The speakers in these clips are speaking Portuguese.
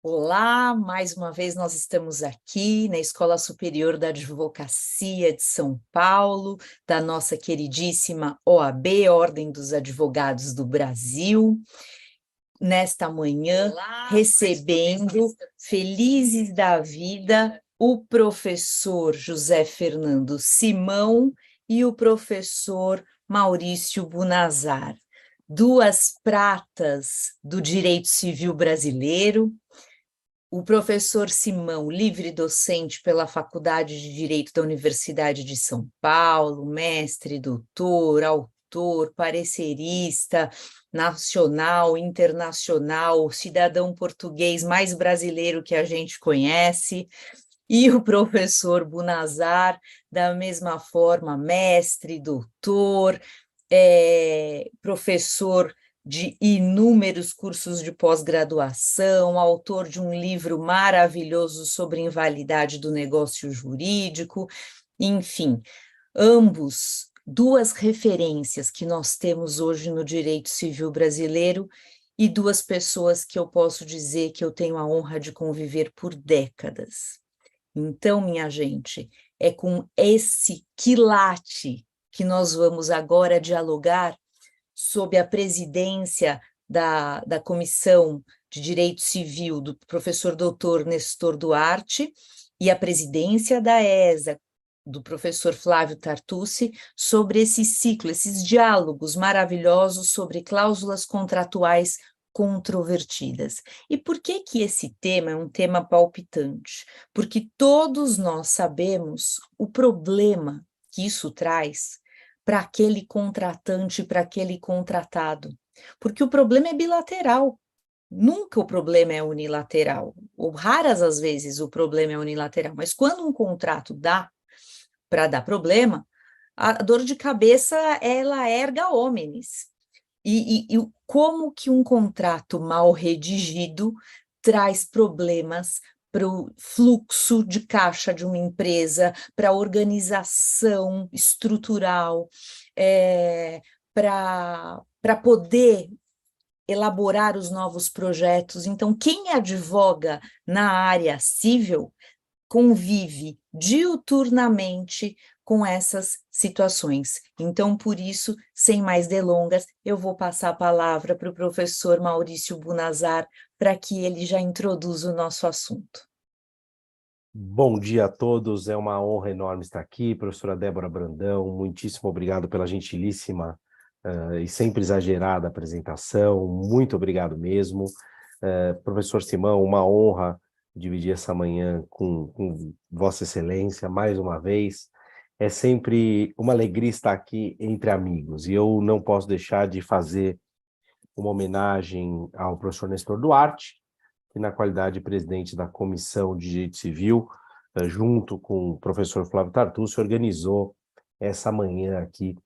Olá, mais uma vez nós estamos aqui na Escola Superior da Advocacia de São Paulo, da nossa queridíssima OAB, Ordem dos Advogados do Brasil, nesta manhã, recebendo, felizes da vida, o professor José Fernando Simão e o professor Maurício Bunazar, duas pratas do direito civil brasileiro. O professor Simão, livre docente pela Faculdade de Direito da Universidade de São Paulo, mestre, doutor, autor, parecerista, nacional, internacional, cidadão português mais brasileiro que a gente conhece, e o professor Bunazar, da mesma forma, mestre, doutor, professor de inúmeros cursos de pós-graduação, autor de um livro maravilhoso sobre invalidade do negócio jurídico, enfim, ambos duas referências que nós temos hoje no direito civil brasileiro e duas pessoas que eu posso dizer que eu tenho a honra de conviver por décadas. Então, minha gente, é com esse quilate que nós vamos agora dialogar sob a presidência da Comissão de Direito Civil do professor doutor Nestor Duarte e a presidência da ESA, do professor Flávio Tartucci, sobre esse ciclo, esses diálogos maravilhosos sobre cláusulas contratuais controvertidas. E por que que esse tema é um tema palpitante? Porque todos nós sabemos o problema que isso traz para aquele contratante, para aquele contratado. Porque o problema é bilateral, nunca o problema é unilateral, ou raras as vezes o problema é unilateral, mas quando um contrato dá para dar problema, a dor de cabeça, ela erga omnes. E como que um contrato mal redigido traz problemas para o fluxo de caixa de uma empresa, para a organização estrutural, para poder elaborar os novos projetos. Então, quem advoga na área civil convive diuturnamente com essas situações. Então, por isso, sem mais delongas, eu vou passar a palavra para o professor Maurício Bunazar, para que ele já introduza o nosso assunto. Bom dia a todos, é uma honra enorme estar aqui. Professora Débora Brandão, muitíssimo obrigado pela gentilíssima e sempre exagerada apresentação, muito obrigado mesmo. Professor Simão, uma honra dividir essa manhã com Vossa Excelência, mais uma vez. É sempre uma alegria estar aqui entre amigos, e eu não posso deixar de fazer uma homenagem ao professor Nestor Duarte, que na qualidade de presidente da Comissão de Direito Civil, junto com o professor Flávio Tartucci, organizou essa manhã aqui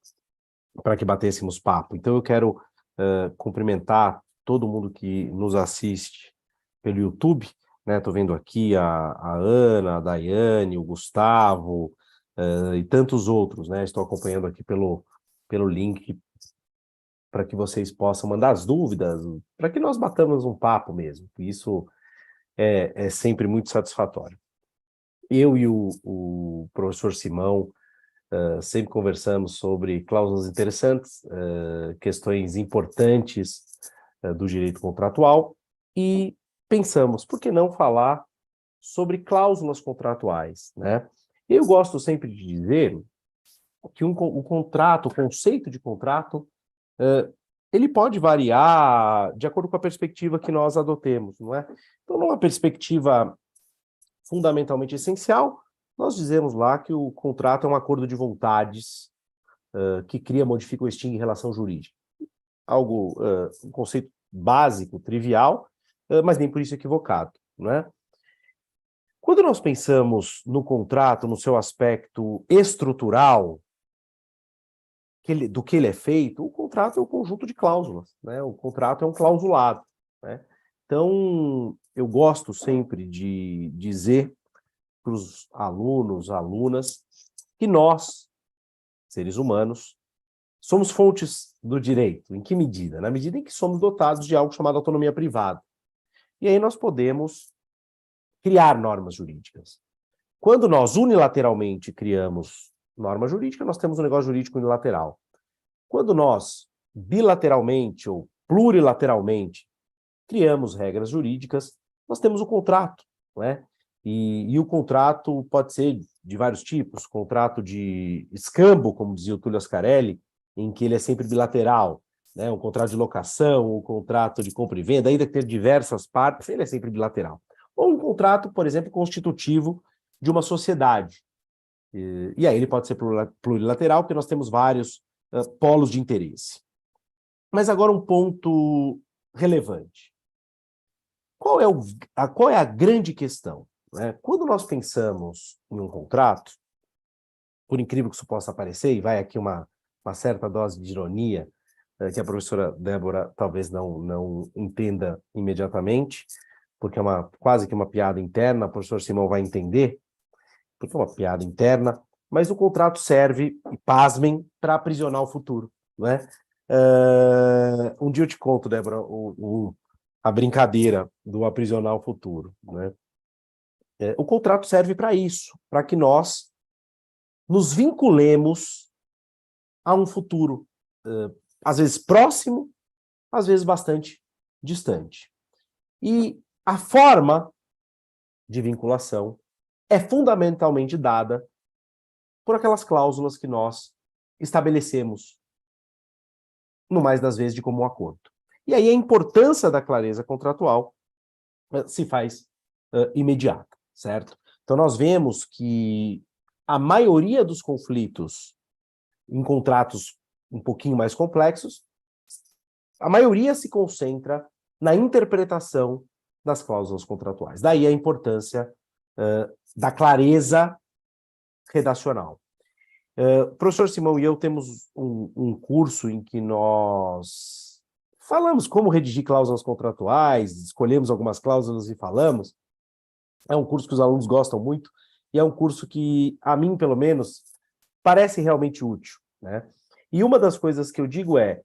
para que batêssemos papo. Então eu quero cumprimentar todo mundo que nos assiste pelo YouTube, né? Estou vendo aqui a Ana, a Daiane, o Gustavo e tantos outros, né? Estou acompanhando aqui pelo link para que vocês possam mandar as dúvidas, para que nós batamos um papo mesmo. Isso é sempre muito satisfatório. Eu e o professor Simão sempre conversamos sobre cláusulas interessantes, questões importantes do direito contratual, e pensamos, por que não falar sobre cláusulas contratuais, né? Eu gosto sempre de dizer que o contrato, o conceito de contrato, ele pode variar de acordo com a perspectiva que nós adotemos, não é? Então, numa perspectiva fundamentalmente essencial, nós dizemos lá que o contrato é um acordo de vontades que cria, modifica ou extingue relação jurídica. Algo, um conceito básico, trivial, mas nem por isso equivocado, não é? Quando nós pensamos no contrato, no seu aspecto estrutural, do que ele é feito, o contrato é um conjunto de cláusulas, né? O contrato é um clausulado, né? Então, eu gosto sempre de dizer para os alunos, alunas, que nós, seres humanos, somos fontes do direito. Em que medida? Na medida em que somos dotados de algo chamado autonomia privada. E aí nós podemos criar normas jurídicas. Quando nós unilateralmente criamos norma jurídica, nós temos um negócio jurídico unilateral. Quando nós bilateralmente ou plurilateralmente criamos regras jurídicas, nós temos o contrato, não é? E o contrato pode ser de vários tipos, contrato de escambo, como dizia o Túlio Ascarelli, em que ele é sempre bilateral, né? Um contrato de locação, um contrato de compra e venda, ainda que tenha diversas partes, ele é sempre bilateral. Ou um contrato, por exemplo, constitutivo de uma sociedade. E aí ele pode ser plurilateral, porque nós temos vários polos de interesse. Mas agora um ponto relevante. Qual é a grande questão? Né? Quando nós pensamos em um contrato, por incrível que isso possa parecer, e vai aqui uma certa dose de ironia, que a professora Débora talvez não entenda imediatamente, porque é quase que uma piada interna, o professor Simão vai entender, porque é uma piada interna, mas o contrato serve, e pasmem, para aprisionar o futuro. Não é? Um dia eu te conto, Débora, a brincadeira do aprisionar o futuro. Né? O contrato serve para isso, para que nós nos vinculemos a um futuro, às vezes próximo, às vezes bastante distante. E a forma de vinculação é fundamentalmente dada por aquelas cláusulas que nós estabelecemos, no mais das vezes, de comum acordo. E aí a importância da clareza contratual se faz imediata, certo? Então nós vemos que a maioria dos conflitos em contratos um pouquinho mais complexos, a maioria se concentra na interpretação das cláusulas contratuais. Daí a importância da clareza redacional. O professor Simão e eu temos um curso em que nós falamos como redigir cláusulas contratuais, escolhemos algumas cláusulas e falamos. É um curso que os alunos gostam muito e é um curso que, a mim, pelo menos, parece realmente útil. Né? E uma das coisas que eu digo é,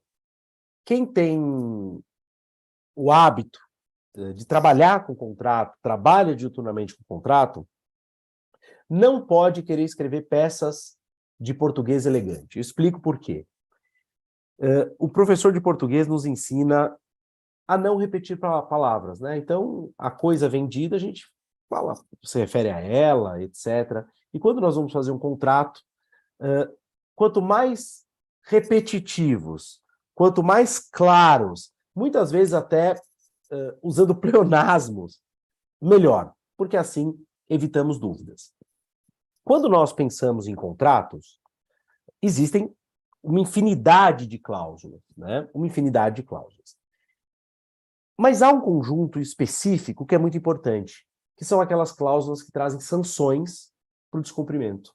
quem tem o hábito de trabalhar com contrato, trabalha diuturnamente com contrato, não pode querer escrever peças de português elegante. Eu explico por quê. O professor de português nos ensina a não repetir palavras, né? Então, a coisa vendida, a gente fala, se refere a ela, etc. E quando nós vamos fazer um contrato, quanto mais repetitivos, quanto mais claros, muitas vezes até usando pleonasmos, melhor, porque assim evitamos dúvidas. Quando nós pensamos em contratos, existem uma infinidade de cláusulas, né? Uma infinidade de cláusulas. Mas há um conjunto específico que é muito importante, que são aquelas cláusulas que trazem sanções para o descumprimento.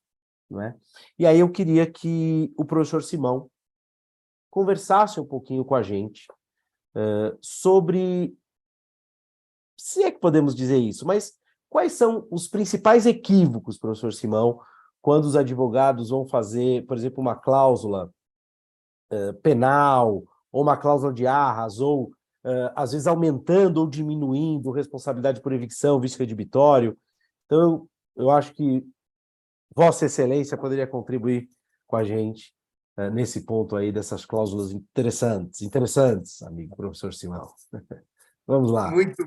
Não é? E aí eu queria que o professor Simão conversasse um pouquinho com a gente sobre, se é que podemos dizer isso, mas quais são os principais equívocos, professor Simão, quando os advogados vão fazer, por exemplo, uma cláusula penal, ou uma cláusula de arras, ou às vezes aumentando ou diminuindo responsabilidade por evicção, vício redibitório. Então, eu acho que Vossa Excelência poderia contribuir com a gente nesse ponto aí dessas cláusulas interessantes, amigo professor Simão. Vamos lá. Muito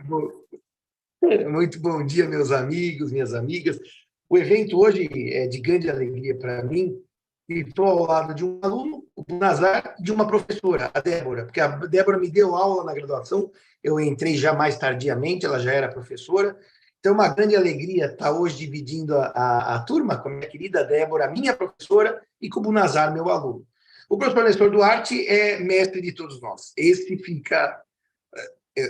bom dia, meus amigos, minhas amigas. O evento hoje é de grande alegria para mim e estou ao lado de um aluno, o Nazar, e de uma professora, a Débora, porque a Débora me deu aula na graduação, eu entrei já mais tardiamente, ela já era professora. Então, é uma grande alegria estar hoje dividindo a turma com a minha querida Débora, minha professora, e com o Bunazar, meu aluno. O professor Nestor Duarte é mestre de todos nós. Esse fica...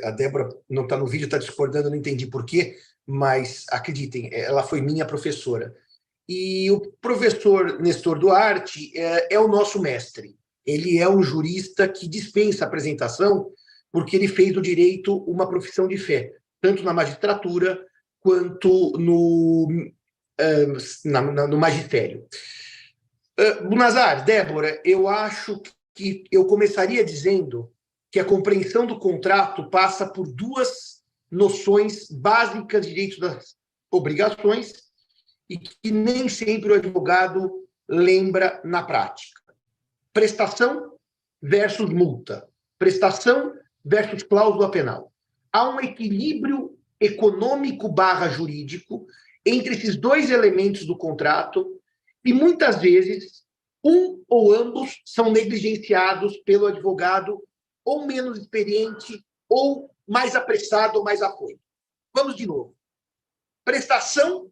A Débora não está no vídeo, está discordando, não entendi por quê, mas acreditem, ela foi minha professora. E o professor Nestor Duarte é o nosso mestre. Ele é um jurista que dispensa apresentação porque ele fez do direito uma profissão de fé, tanto na magistratura quanto no magistério. Bunazar, Débora, eu acho que eu começaria dizendo que a compreensão do contrato passa por duas noções básicas de direitos das obrigações e que nem sempre o advogado lembra na prática. Prestação versus multa. Prestação versus cláusula penal. Há um equilíbrio econômico/jurídico entre esses dois elementos do contrato e, muitas vezes, um ou ambos são negligenciados pelo advogado ou menos experiente, ou mais apressado, ou mais afoito. Vamos de novo. Prestação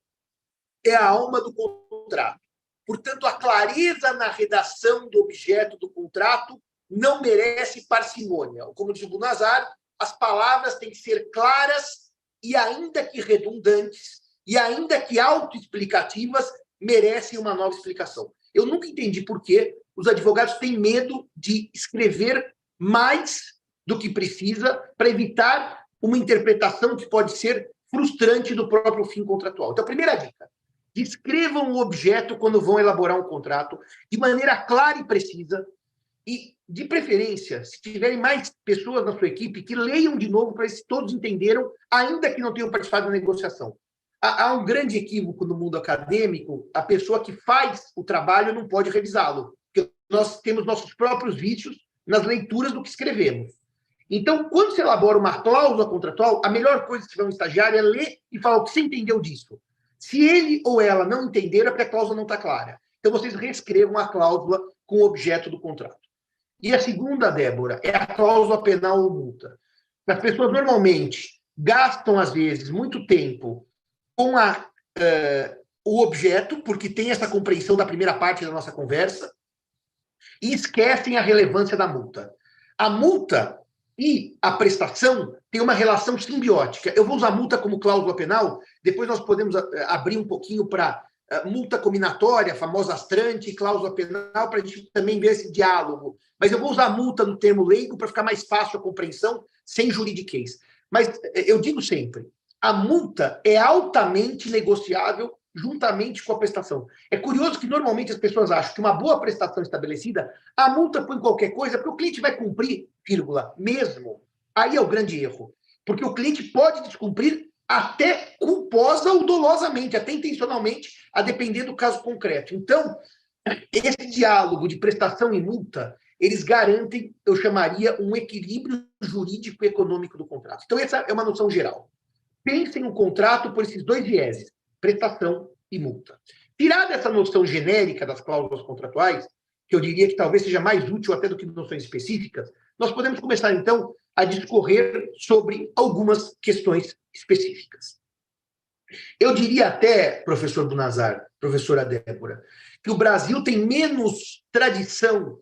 é a alma do contrato. Portanto, a clareza na redação do objeto do contrato não merece parcimônia. Como diz o Bunazar, as palavras têm que ser claras e, ainda que redundantes, e ainda que autoexplicativas, merecem uma nova explicação. Eu nunca entendi por que os advogados têm medo de escrever mais do que precisa para evitar uma interpretação que pode ser frustrante do próprio fim contratual. Então, a primeira dica: descrevam o objeto quando vão elaborar um contrato de maneira clara e precisa e, de preferência, se tiverem mais pessoas na sua equipe, que leiam de novo para ver se todos entenderam, ainda que não tenham participado da negociação. Há um grande equívoco no mundo acadêmico: a pessoa que faz o trabalho não pode revisá-lo, porque nós temos nossos próprios vícios nas leituras do que escrevemos. Então, quando se elabora uma cláusula contratual, a melhor coisa que se tiver um estagiário é ler e falar o que você entendeu disso. Se ele ou ela não entenderam, é porque a cláusula não está clara. Então, vocês reescrevam a cláusula com o objeto do contrato. E a segunda, Débora, é a cláusula penal ou multa. As pessoas normalmente gastam, às vezes, muito tempo com o objeto, porque tem essa compreensão da primeira parte da nossa conversa, e esquecem a relevância da multa. A multa e a prestação têm uma relação simbiótica. Eu vou usar multa como cláusula penal, depois nós podemos abrir um pouquinho para multa combinatória, a famosa astrante, e cláusula penal, para a gente também ver esse diálogo. Mas eu vou usar multa no termo leigo para ficar mais fácil a compreensão, sem juridiquês. Mas eu digo sempre, a multa é altamente negociável juntamente com a prestação. É curioso que normalmente as pessoas acham que uma boa prestação estabelecida, a multa põe qualquer coisa, porque o cliente vai cumprir, vírgula, mesmo. Aí é o grande erro. Porque o cliente pode descumprir até culposa ou dolosamente, até intencionalmente, a depender do caso concreto. Então, esse diálogo de prestação e multa, eles garantem, eu chamaria, um equilíbrio jurídico e econômico do contrato. Então, essa é uma noção geral. Pensem o contrato por esses dois vieses: prestação e multa. Tirada essa noção genérica das cláusulas contratuais, que eu diria que talvez seja mais útil até do que noções específicas, nós podemos começar, então, a discorrer sobre algumas questões específicas. Eu diria até, professor Bunazar, professora Débora, que o Brasil tem menos tradição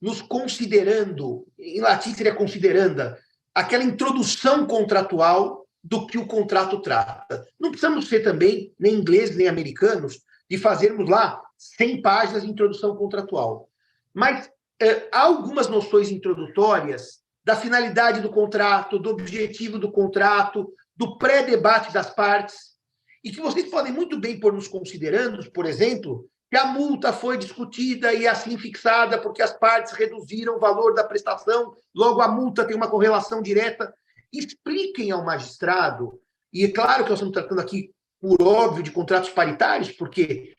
nos considerando, em latim seria consideranda, aquela introdução contratual do que o contrato trata. Não precisamos ser também, nem ingleses, nem americanos, de fazermos lá 100 páginas de introdução contratual. Mas há algumas noções introdutórias da finalidade do contrato, do objetivo do contrato, do pré-debate das partes, e que vocês podem muito bem pôr nos considerandos, por exemplo, que a multa foi discutida e assim fixada porque as partes reduziram o valor da prestação, logo a multa tem uma correlação direta. Expliquem ao magistrado, e é claro que nós estamos tratando aqui, por óbvio, de contratos paritários, porque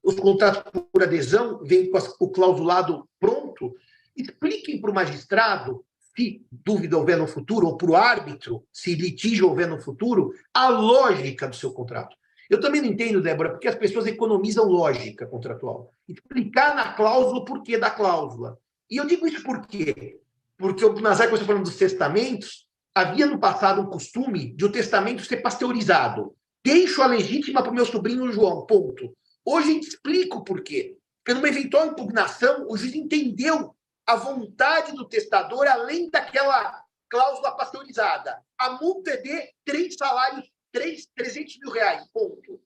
os contratos por adesão vêm com o clausulado pronto. Expliquem para o magistrado, se dúvida houver no futuro, ou para o árbitro, se litígio houver no futuro, a lógica do seu contrato. Eu também não entendo, Débora, porque as pessoas economizam lógica contratual. Explicar na cláusula o porquê da cláusula. E eu digo isso por quê? Porque o Nazar, quando você falando dos testamentos, havia no passado um costume de o testamento ser pasteurizado. Deixo a legítima para o meu sobrinho João, ponto. Hoje a gente explica o porquê. Porque numa eventual impugnação, o juiz entendeu a vontade do testador além daquela cláusula pasteurizada. A multa é de 3 salários, 300 mil reais, ponto.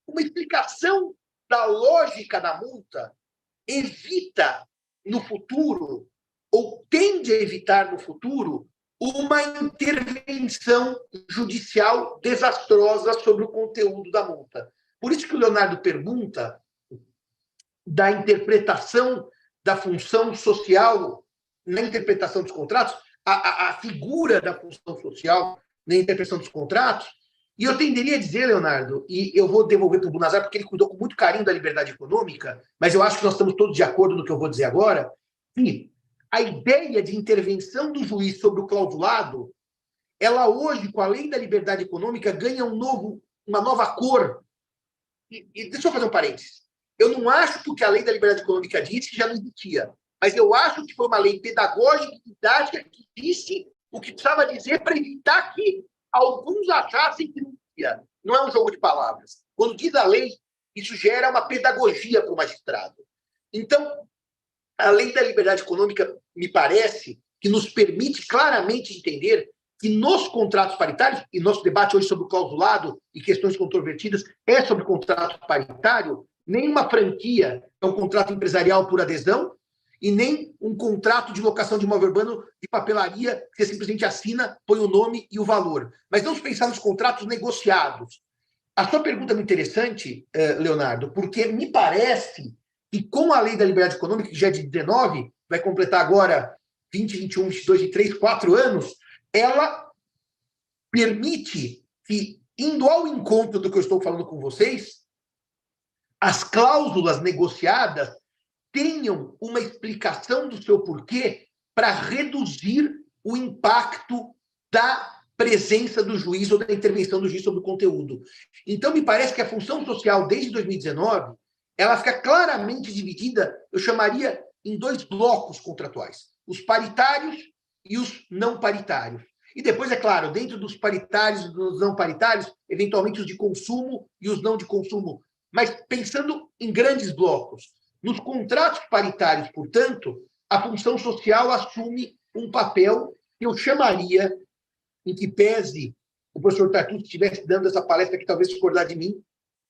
Uma explicação da lógica da multa evita no futuro, ou tende a evitar no futuro, uma intervenção judicial desastrosa sobre o conteúdo da multa. Por isso que o Leonardo pergunta da interpretação da função social na interpretação dos contratos, a figura da função social na interpretação dos contratos, e eu tenderia a dizer, Leonardo, e eu vou devolver para o Bunazar, porque ele cuidou com muito carinho da liberdade econômica, mas eu acho que nós estamos todos de acordo no que eu vou dizer agora, que a ideia de intervenção do juiz sobre o clausulado, ela hoje, com a lei da liberdade econômica, ganha uma nova cor. E deixa eu fazer um parênteses. Eu não acho que o que a lei da liberdade econômica disse que já não existia, mas eu acho que foi uma lei pedagógica e didática que disse o que precisava dizer para evitar que alguns achassem que não ia. Não é um jogo de palavras. Quando diz a lei, isso gera uma pedagogia para o magistrado. Então, a lei da liberdade econômica, me parece, que nos permite claramente entender que nos contratos paritários, e nosso debate hoje sobre o clausulado e questões controvertidas é sobre contrato paritário, nenhuma franquia é um contrato empresarial por adesão e nem um contrato de locação de imóvel urbano de papelaria que você simplesmente assina, põe o nome e o valor. Mas vamos pensar nos contratos negociados. A sua pergunta é muito interessante, Leonardo, porque me parece que com a lei da liberdade econômica, que já é de 19, vai completar agora 20, 21, 22, 23, 4 anos, ela permite que, indo ao encontro do que eu estou falando com vocês, as cláusulas negociadas tenham uma explicação do seu porquê para reduzir o impacto da presença do juiz ou da intervenção do juiz sobre o conteúdo. Então, me parece que a função social, desde 2019, ela fica claramente dividida, eu chamaria, em 2 blocos contratuais. Os paritários e os não paritários. E depois, é claro, dentro dos paritários e dos não paritários, eventualmente os de consumo e os não de consumo. Mas pensando em grandes blocos. Nos contratos paritários, portanto, a função social assume um papel que eu chamaria, em que pese o professor Tartucci estivesse dando essa palestra, que talvez discordar de mim,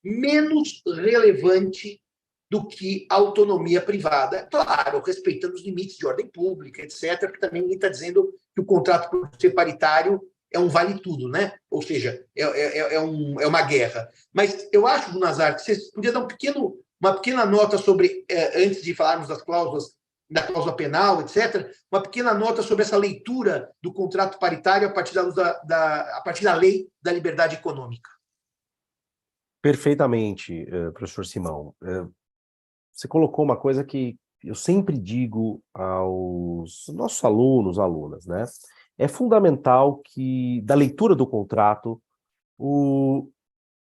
menos relevante do que a autonomia privada, claro, respeitando os limites de ordem pública, etc., porque também ninguém está dizendo que o contrato, por ser paritário, é um vale-tudo, né? Ou seja, é uma guerra. Mas eu acho, Bunazar, que você podia dar uma pequena nota sobre, antes de falarmos das cláusulas, da cláusula penal, etc., uma pequena nota sobre essa leitura do contrato paritário a partir a partir da lei da liberdade econômica. Perfeitamente, professor Simão. Você colocou uma coisa que eu sempre digo aos nossos alunos, alunas, né? É fundamental que, da leitura do contrato, o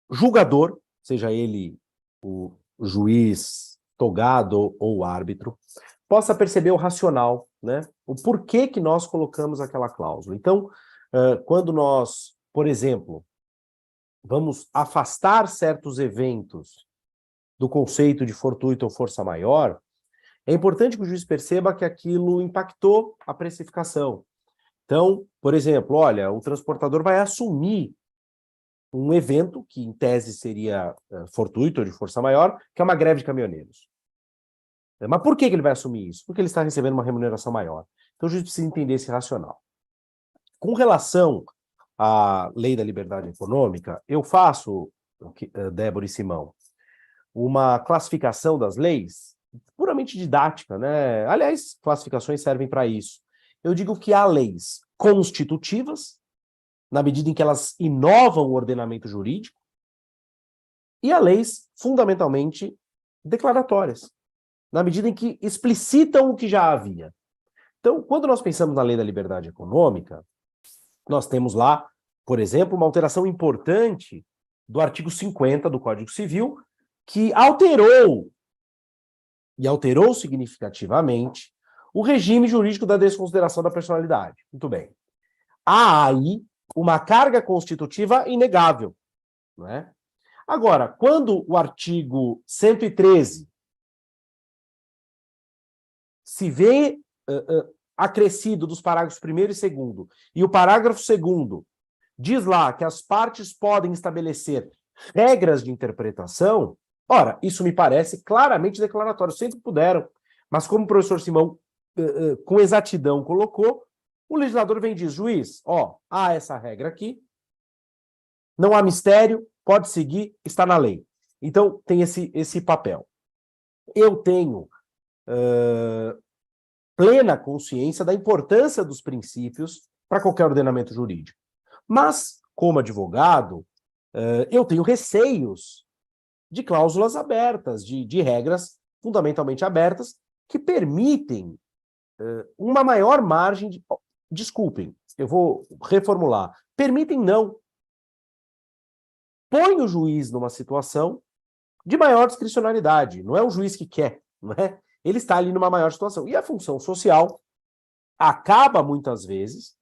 julgador, seja ele o juiz, togado ou o árbitro, possa perceber o racional, né? O porquê que nós colocamos aquela cláusula. Então, quando nós, por exemplo, vamos afastar certos eventos do conceito de fortuito ou força maior, é importante que o juiz perceba que aquilo impactou a precificação. Então, por exemplo, olha, o transportador vai assumir um evento que, em tese, seria fortuito ou de força maior, que é uma greve de caminhoneiros. Mas por que ele vai assumir isso? Porque ele está recebendo uma remuneração maior. Então, o juiz precisa entender esse racional. Com relação à lei da liberdade econômica, eu faço, Débora e Simão, uma classificação das leis puramente didática, né? Aliás, classificações servem para isso. Eu digo que há leis constitutivas, na medida em que elas inovam o ordenamento jurídico, e há leis fundamentalmente declaratórias, na medida em que explicitam o que já havia. Então, quando nós pensamos na lei da liberdade econômica, nós temos lá, por exemplo, uma alteração importante do artigo 50 do Código Civil, que alterou, e alterou significativamente, o regime jurídico da desconsideração da personalidade. Muito bem. Há aí uma carga constitutiva inegável, não é? Agora, quando o artigo 113 se vê acrescido dos parágrafos 1º e 2º, e o parágrafo 2º diz lá que as partes podem estabelecer regras de interpretação, ora, isso me parece claramente declaratório, sempre puderam, mas como o professor Simão com exatidão colocou, o legislador vem e diz, juiz, há essa regra aqui, não há mistério, pode seguir, está na lei. Então, tem esse papel. Eu tenho plena consciência da importância dos princípios para qualquer ordenamento jurídico. Mas, como advogado, eu tenho receios de cláusulas abertas, de regras fundamentalmente abertas, que permitem uma maior margem de... Desculpem, eu vou reformular. Permitem não. Põe o juiz numa situação de maior discricionalidade. Não é o juiz que quer, não é? Ele está ali numa maior situação. E a função social acaba, muitas vezes,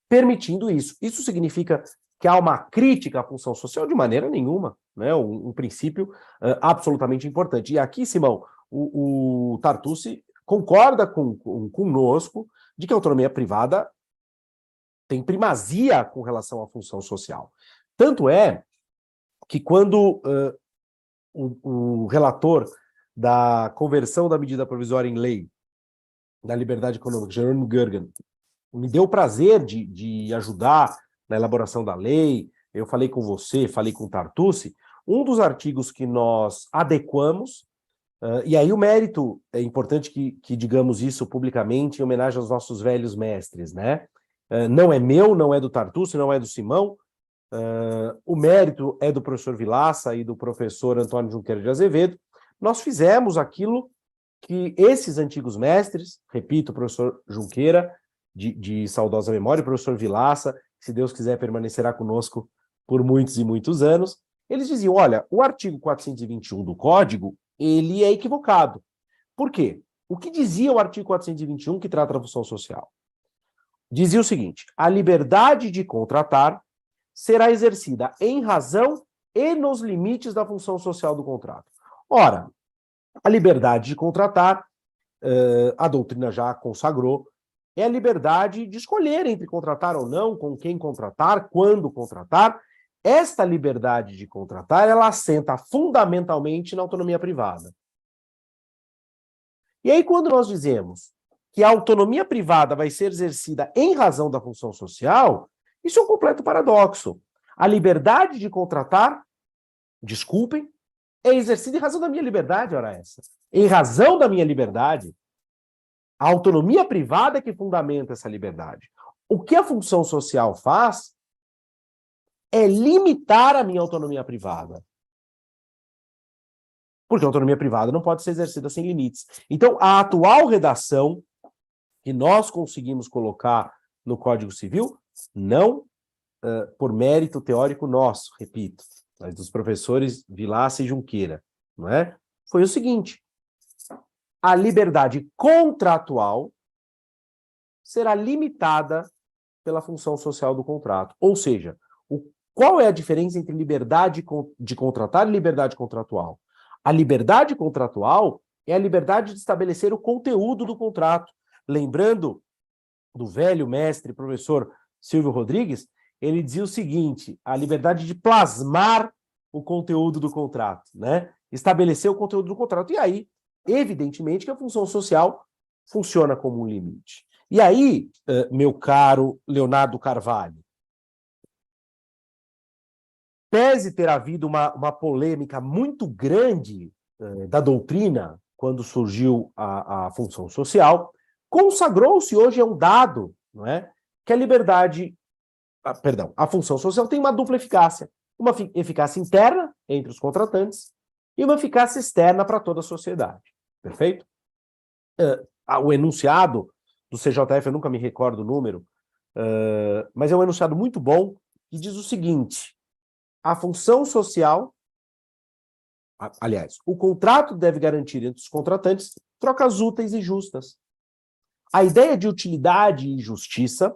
permitindo isso. Isso significa que há uma crítica à função social? De maneira nenhuma, né? Um princípio absolutamente importante. E aqui, Simão, o Tartucci concorda conosco de que a autonomia privada tem primazia com relação à função social. Tanto é que quando o relator da conversão da medida provisória em lei da liberdade econômica, Jerônimo Gergen, me deu o prazer de ajudar na elaboração da lei, eu falei com você, falei com o Tartucci, um dos artigos que nós adequamos, e aí o mérito, é importante que digamos isso publicamente, em homenagem aos nossos velhos mestres, né? Não é meu, não é do Tartucci, não é do Simão, o mérito é do professor Vilaça e do professor Antônio Junqueira de Azevedo. Nós fizemos aquilo que esses antigos mestres, repito, o professor Junqueira, de saudosa memória, o professor Vilaça, se Deus quiser permanecerá conosco por muitos e muitos anos, eles diziam, olha, o artigo 421 do Código, ele é equivocado. Por quê? O que dizia o artigo 421 que trata da função social? Dizia o seguinte, a liberdade de contratar será exercida em razão e nos limites da função social do contrato. Ora, a liberdade de contratar, a doutrina já consagrou, é a liberdade de escolher entre contratar ou não, com quem contratar, quando contratar. Esta liberdade de contratar, ela assenta fundamentalmente na autonomia privada. E aí, quando nós dizemos que a autonomia privada vai ser exercida em razão da função social, isso é um completo paradoxo. A liberdade de contratar, desculpem, é exercida em razão da minha liberdade, ora essa. Em razão da minha liberdade. A autonomia privada é que fundamenta essa liberdade. O que a função social faz é limitar a minha autonomia privada. Porque a autonomia privada não pode ser exercida sem limites. Então, a atual redação que nós conseguimos colocar no Código Civil, não por mérito teórico nosso, repito, mas dos professores Vilaça e Junqueira, não é? Foi o seguinte, a liberdade contratual será limitada pela função social do contrato. Ou seja, qual é a diferença entre liberdade de contratar e liberdade contratual? A liberdade contratual é a liberdade de estabelecer o conteúdo do contrato. Lembrando do velho mestre, professor Silvio Rodrigues, ele dizia o seguinte, a liberdade de plasmar o conteúdo do contrato, né? Estabelecer o conteúdo do contrato. E aí, evidentemente, que a função social funciona como um limite. E aí, meu caro Leonardo Carvalho, pese ter havido uma polêmica muito grande da doutrina quando surgiu a função social, consagrou-se hoje, é um dado, não é? Que a liberdade, a função social tem uma dupla eficácia. Uma eficácia interna entre os contratantes e uma eficácia externa para toda a sociedade. Perfeito? O enunciado do CJF, eu nunca me recordo o número, mas é um enunciado muito bom, que diz o seguinte, a função social, aliás, o contrato deve garantir entre os contratantes trocas úteis e justas. A ideia de utilidade e justiça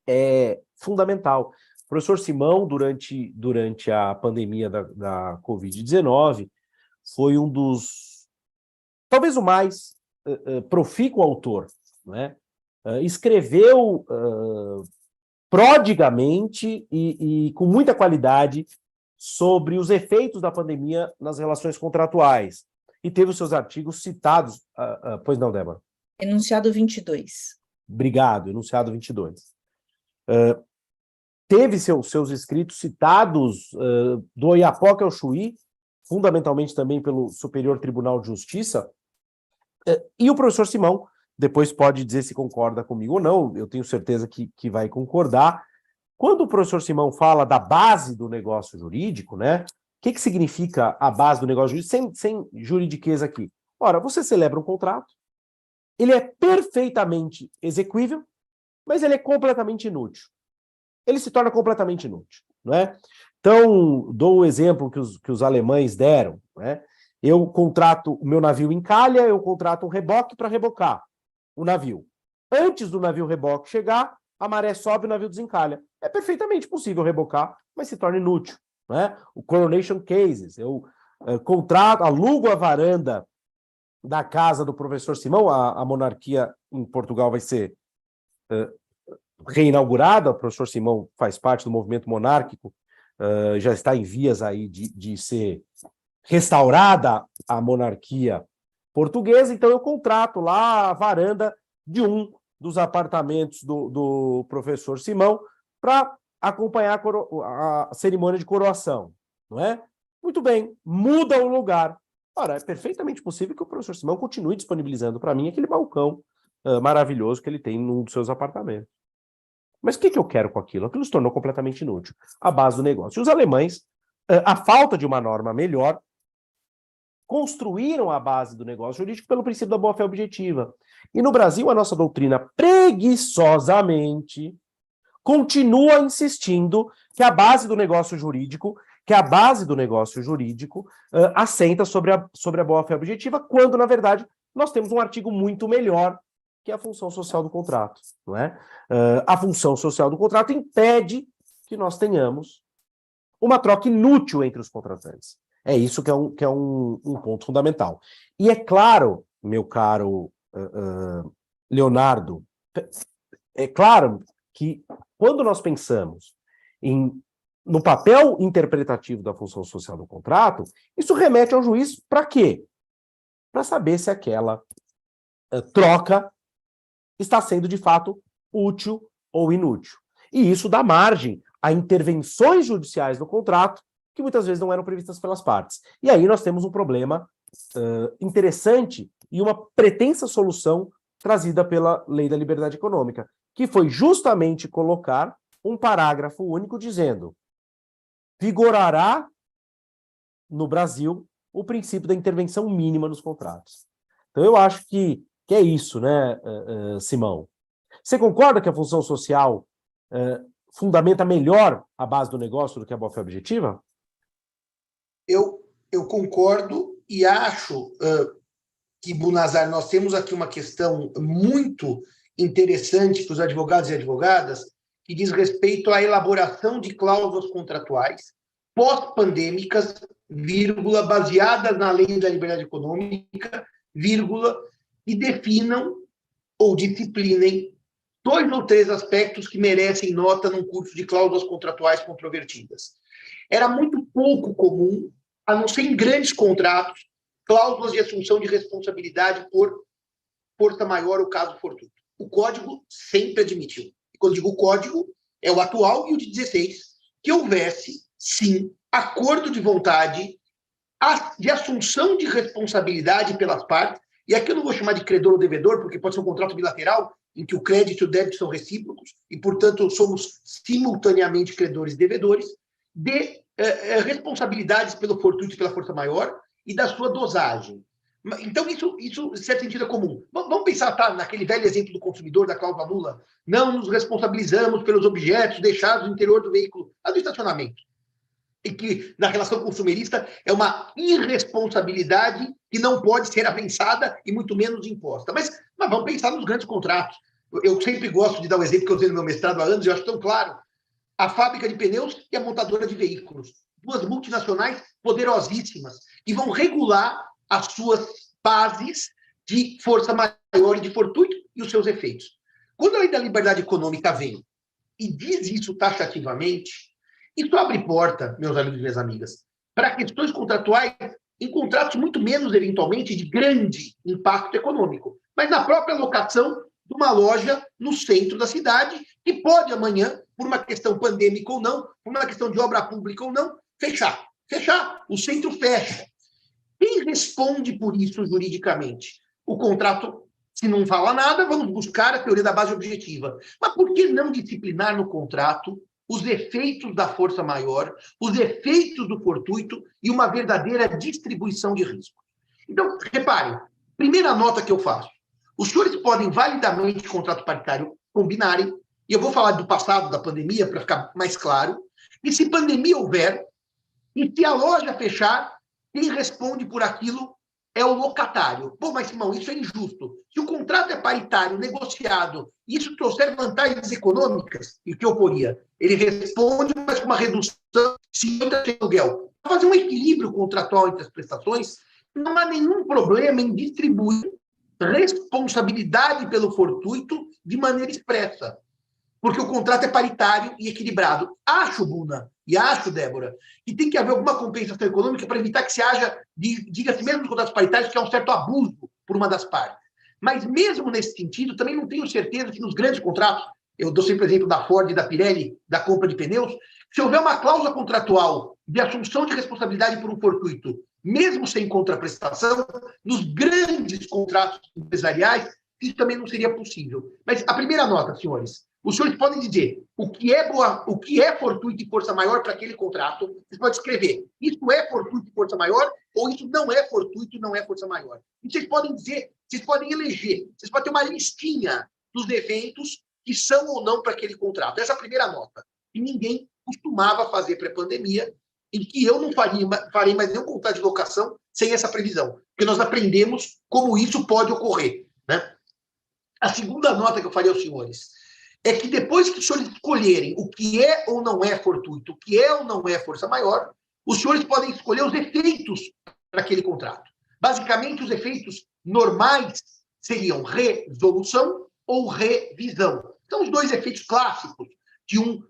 é fundamental. O professor Simão, durante a pandemia da Covid-19, foi um dos, talvez o mais profícuo autor, né? Escreveu prodigamente e com muita qualidade sobre os efeitos da pandemia nas relações contratuais. E teve os seus artigos citados. Pois não, Débora? Enunciado 22. Obrigado, enunciado 22. Teve seus escritos citados do Oiapoque ao Chuí, fundamentalmente também pelo Superior Tribunal de Justiça, e o professor Simão depois pode dizer se concorda comigo ou não, eu tenho certeza que vai concordar, Quando o professor Simão fala da base do negócio jurídico, né? O que significa a base do negócio jurídico? Sem juridiquês aqui. Ora, você celebra um contrato, ele é perfeitamente exequível, mas ele é completamente inútil. Ele se torna completamente inútil, não é? Então, dou o exemplo que os alemães deram, né? Eu contrato o meu navio encalha, eu contrato um reboque para rebocar o navio. Antes do navio reboque chegar, a maré sobe e o navio desencalha. É perfeitamente possível rebocar, mas se torna inútil, né? O coronation cases, eu contrato, alugo a varanda da casa do professor Simão, a monarquia em Portugal vai ser reinaugurada, o professor Simão faz parte do movimento monárquico, já está em vias aí de ser restaurada a monarquia portuguesa, então eu contrato lá a varanda de um dos apartamentos do professor Simão para acompanhar a cerimônia de coroação, não é? Muito bem, muda o lugar. Ora, é perfeitamente possível que o professor Simão continue disponibilizando para mim aquele balcão maravilhoso que ele tem num dos seus apartamentos. Mas o que eu quero com aquilo? Aquilo se tornou completamente inútil. A base do negócio. E os alemães, a falta de uma norma melhor, construíram a base do negócio jurídico pelo princípio da boa-fé objetiva. E no Brasil, a nossa doutrina, preguiçosamente, continua insistindo que a base do negócio jurídico, assenta sobre a boa-fé objetiva, quando, na verdade, nós temos um artigo muito melhor, que é a função social do contrato, não é? A função social do contrato impede que nós tenhamos uma troca inútil entre os contratantes. É isso que é um ponto fundamental. E é claro, meu caro Leonardo, é claro que quando nós pensamos no papel interpretativo da função social do contrato, isso remete ao juiz para quê? Para saber se aquela troca está sendo, de fato, útil ou inútil. E isso dá margem a intervenções judiciais no contrato que muitas vezes não eram previstas pelas partes. E aí nós temos um problema interessante e uma pretensa solução trazida pela Lei da Liberdade Econômica, que foi justamente colocar um parágrafo único dizendo: vigorará no Brasil o princípio da intervenção mínima nos contratos. Então eu acho que é isso, né, Simão? Você concorda que a função social fundamenta melhor a base do negócio do que a boa-fé objetiva? Eu concordo e acho que, Bunazar, nós temos aqui uma questão muito interessante para os advogados e advogadas, que diz respeito à elaboração de cláusulas contratuais pós-pandêmicas, vírgula, baseadas na Lei da Liberdade Econômica, vírgula, e definam ou disciplinem 2 ou 3 aspectos que merecem nota num curso de cláusulas contratuais controvertidas. Era muito pouco comum, a não ser em grandes contratos, cláusulas de assunção de responsabilidade por força maior ou caso fortuito. O Código sempre admitiu. E quando digo Código, é o atual e o de 16, que houvesse, sim, acordo de vontade de assunção de responsabilidade pelas partes, e aqui eu não vou chamar de credor ou devedor, porque pode ser um contrato bilateral, em que o crédito e o débito são recíprocos, e, portanto, somos simultaneamente credores e devedores, de responsabilidades pelo fortuito e pela força maior, e da sua dosagem. Então, isso em certo sentido, é comum. Vamos pensar, naquele velho exemplo do consumidor, da cláusula nula. Não nos responsabilizamos pelos objetos deixados no interior do veículo, do estacionamento. E que, na relação consumerista, é uma irresponsabilidade que não pode ser avançada e muito menos imposta. Mas vamos pensar nos grandes contratos. Eu sempre gosto de dar o exemplo que eu usei no meu mestrado há anos, e eu acho tão claro. A fábrica de pneus e a montadora de veículos. 2 multinacionais poderosíssimas, que vão regular as suas bases de força maior e de fortuito e os seus efeitos. Quando a Lei da Liberdade Econômica vem e diz isso taxativamente, isso abre porta, meus amigos e minhas amigas, para questões contratuais em contratos muito menos, eventualmente, de grande impacto econômico, mas na própria locação de uma loja no centro da cidade, que pode amanhã, por uma questão pandêmica ou não, por uma questão de obra pública ou não, fechar. O centro fecha. Quem responde por isso juridicamente? O contrato, se não fala nada, vamos buscar a teoria da base objetiva. Mas por que não disciplinar no contrato os efeitos da força maior, os efeitos do fortuito e uma verdadeira distribuição de risco. Então, reparem, primeira nota que eu faço. Os senhores podem validamente, contrato paritário, combinarem, e eu vou falar do passado, da pandemia, para ficar mais claro, e se pandemia houver, e se a loja fechar, quem responde por aquilo é o locatário. Pô, mas, Simão, isso é injusto. Se o contrato é paritário, negociado, e isso trouxer vantagens econômicas, e o que ocorria? Ele responde, mas com uma redução de aluguel. Para fazer um equilíbrio contratual entre as prestações, não há nenhum problema em distribuir responsabilidade pelo fortuito de maneira expressa, porque o contrato é paritário e equilibrado. Acho, Buna, e acho, Débora, que tem que haver alguma compensação econômica para evitar que se haja, diga-se mesmo nos contratos paritários, que há um certo abuso por uma das partes. Mas mesmo nesse sentido, também não tenho certeza que nos grandes contratos, eu dou sempre o exemplo da Ford e da Pirelli, da compra de pneus, se houver uma cláusula contratual de assunção de responsabilidade por um fortuito, mesmo sem contraprestação, nos grandes contratos empresariais, isso também não seria possível. Mas a primeira nota, senhores, os senhores podem dizer o que é fortuito e força maior para aquele contrato. Vocês podem escrever, isso é fortuito e força maior, ou isso não é fortuito e não é força maior. E vocês podem dizer, vocês podem eleger, vocês podem ter uma listinha dos eventos que são ou não para aquele contrato. Essa é a primeira nota. E ninguém costumava fazer pré-pandemia, em que eu não farei mais nenhum contrato de locação sem essa previsão, porque nós aprendemos como isso pode ocorrer, né? A segunda nota que eu faria aos senhores é que depois que os senhores escolherem o que é ou não é fortuito, o que é ou não é força maior, os senhores podem escolher os efeitos para aquele contrato. Basicamente, os efeitos normais seriam resolução ou revisão. São os dois efeitos clássicos de um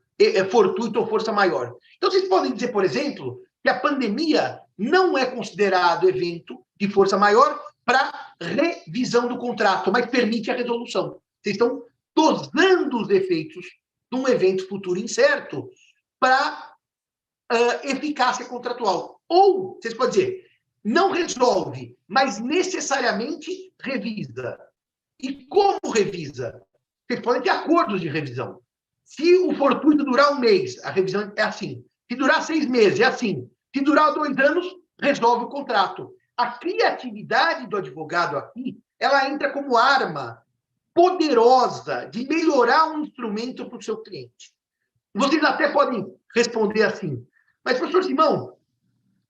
fortuito ou força maior. Então, vocês podem dizer, por exemplo, que a pandemia não é considerado evento de força maior para revisão do contrato, mas permite a resolução. Vocês estão dosando os efeitos de um evento futuro incerto para eficácia contratual. Ou, vocês podem dizer, não resolve, mas necessariamente revisa. E como revisa? Vocês podem ter acordos de revisão. Se o fortuito durar um mês, a revisão é assim. Se durar 6 meses, é assim. Se durar 2 anos, resolve o contrato. A criatividade do advogado aqui, ela entra como arma poderosa de melhorar um instrumento para o seu cliente. Vocês até podem responder assim, mas, professor Simão,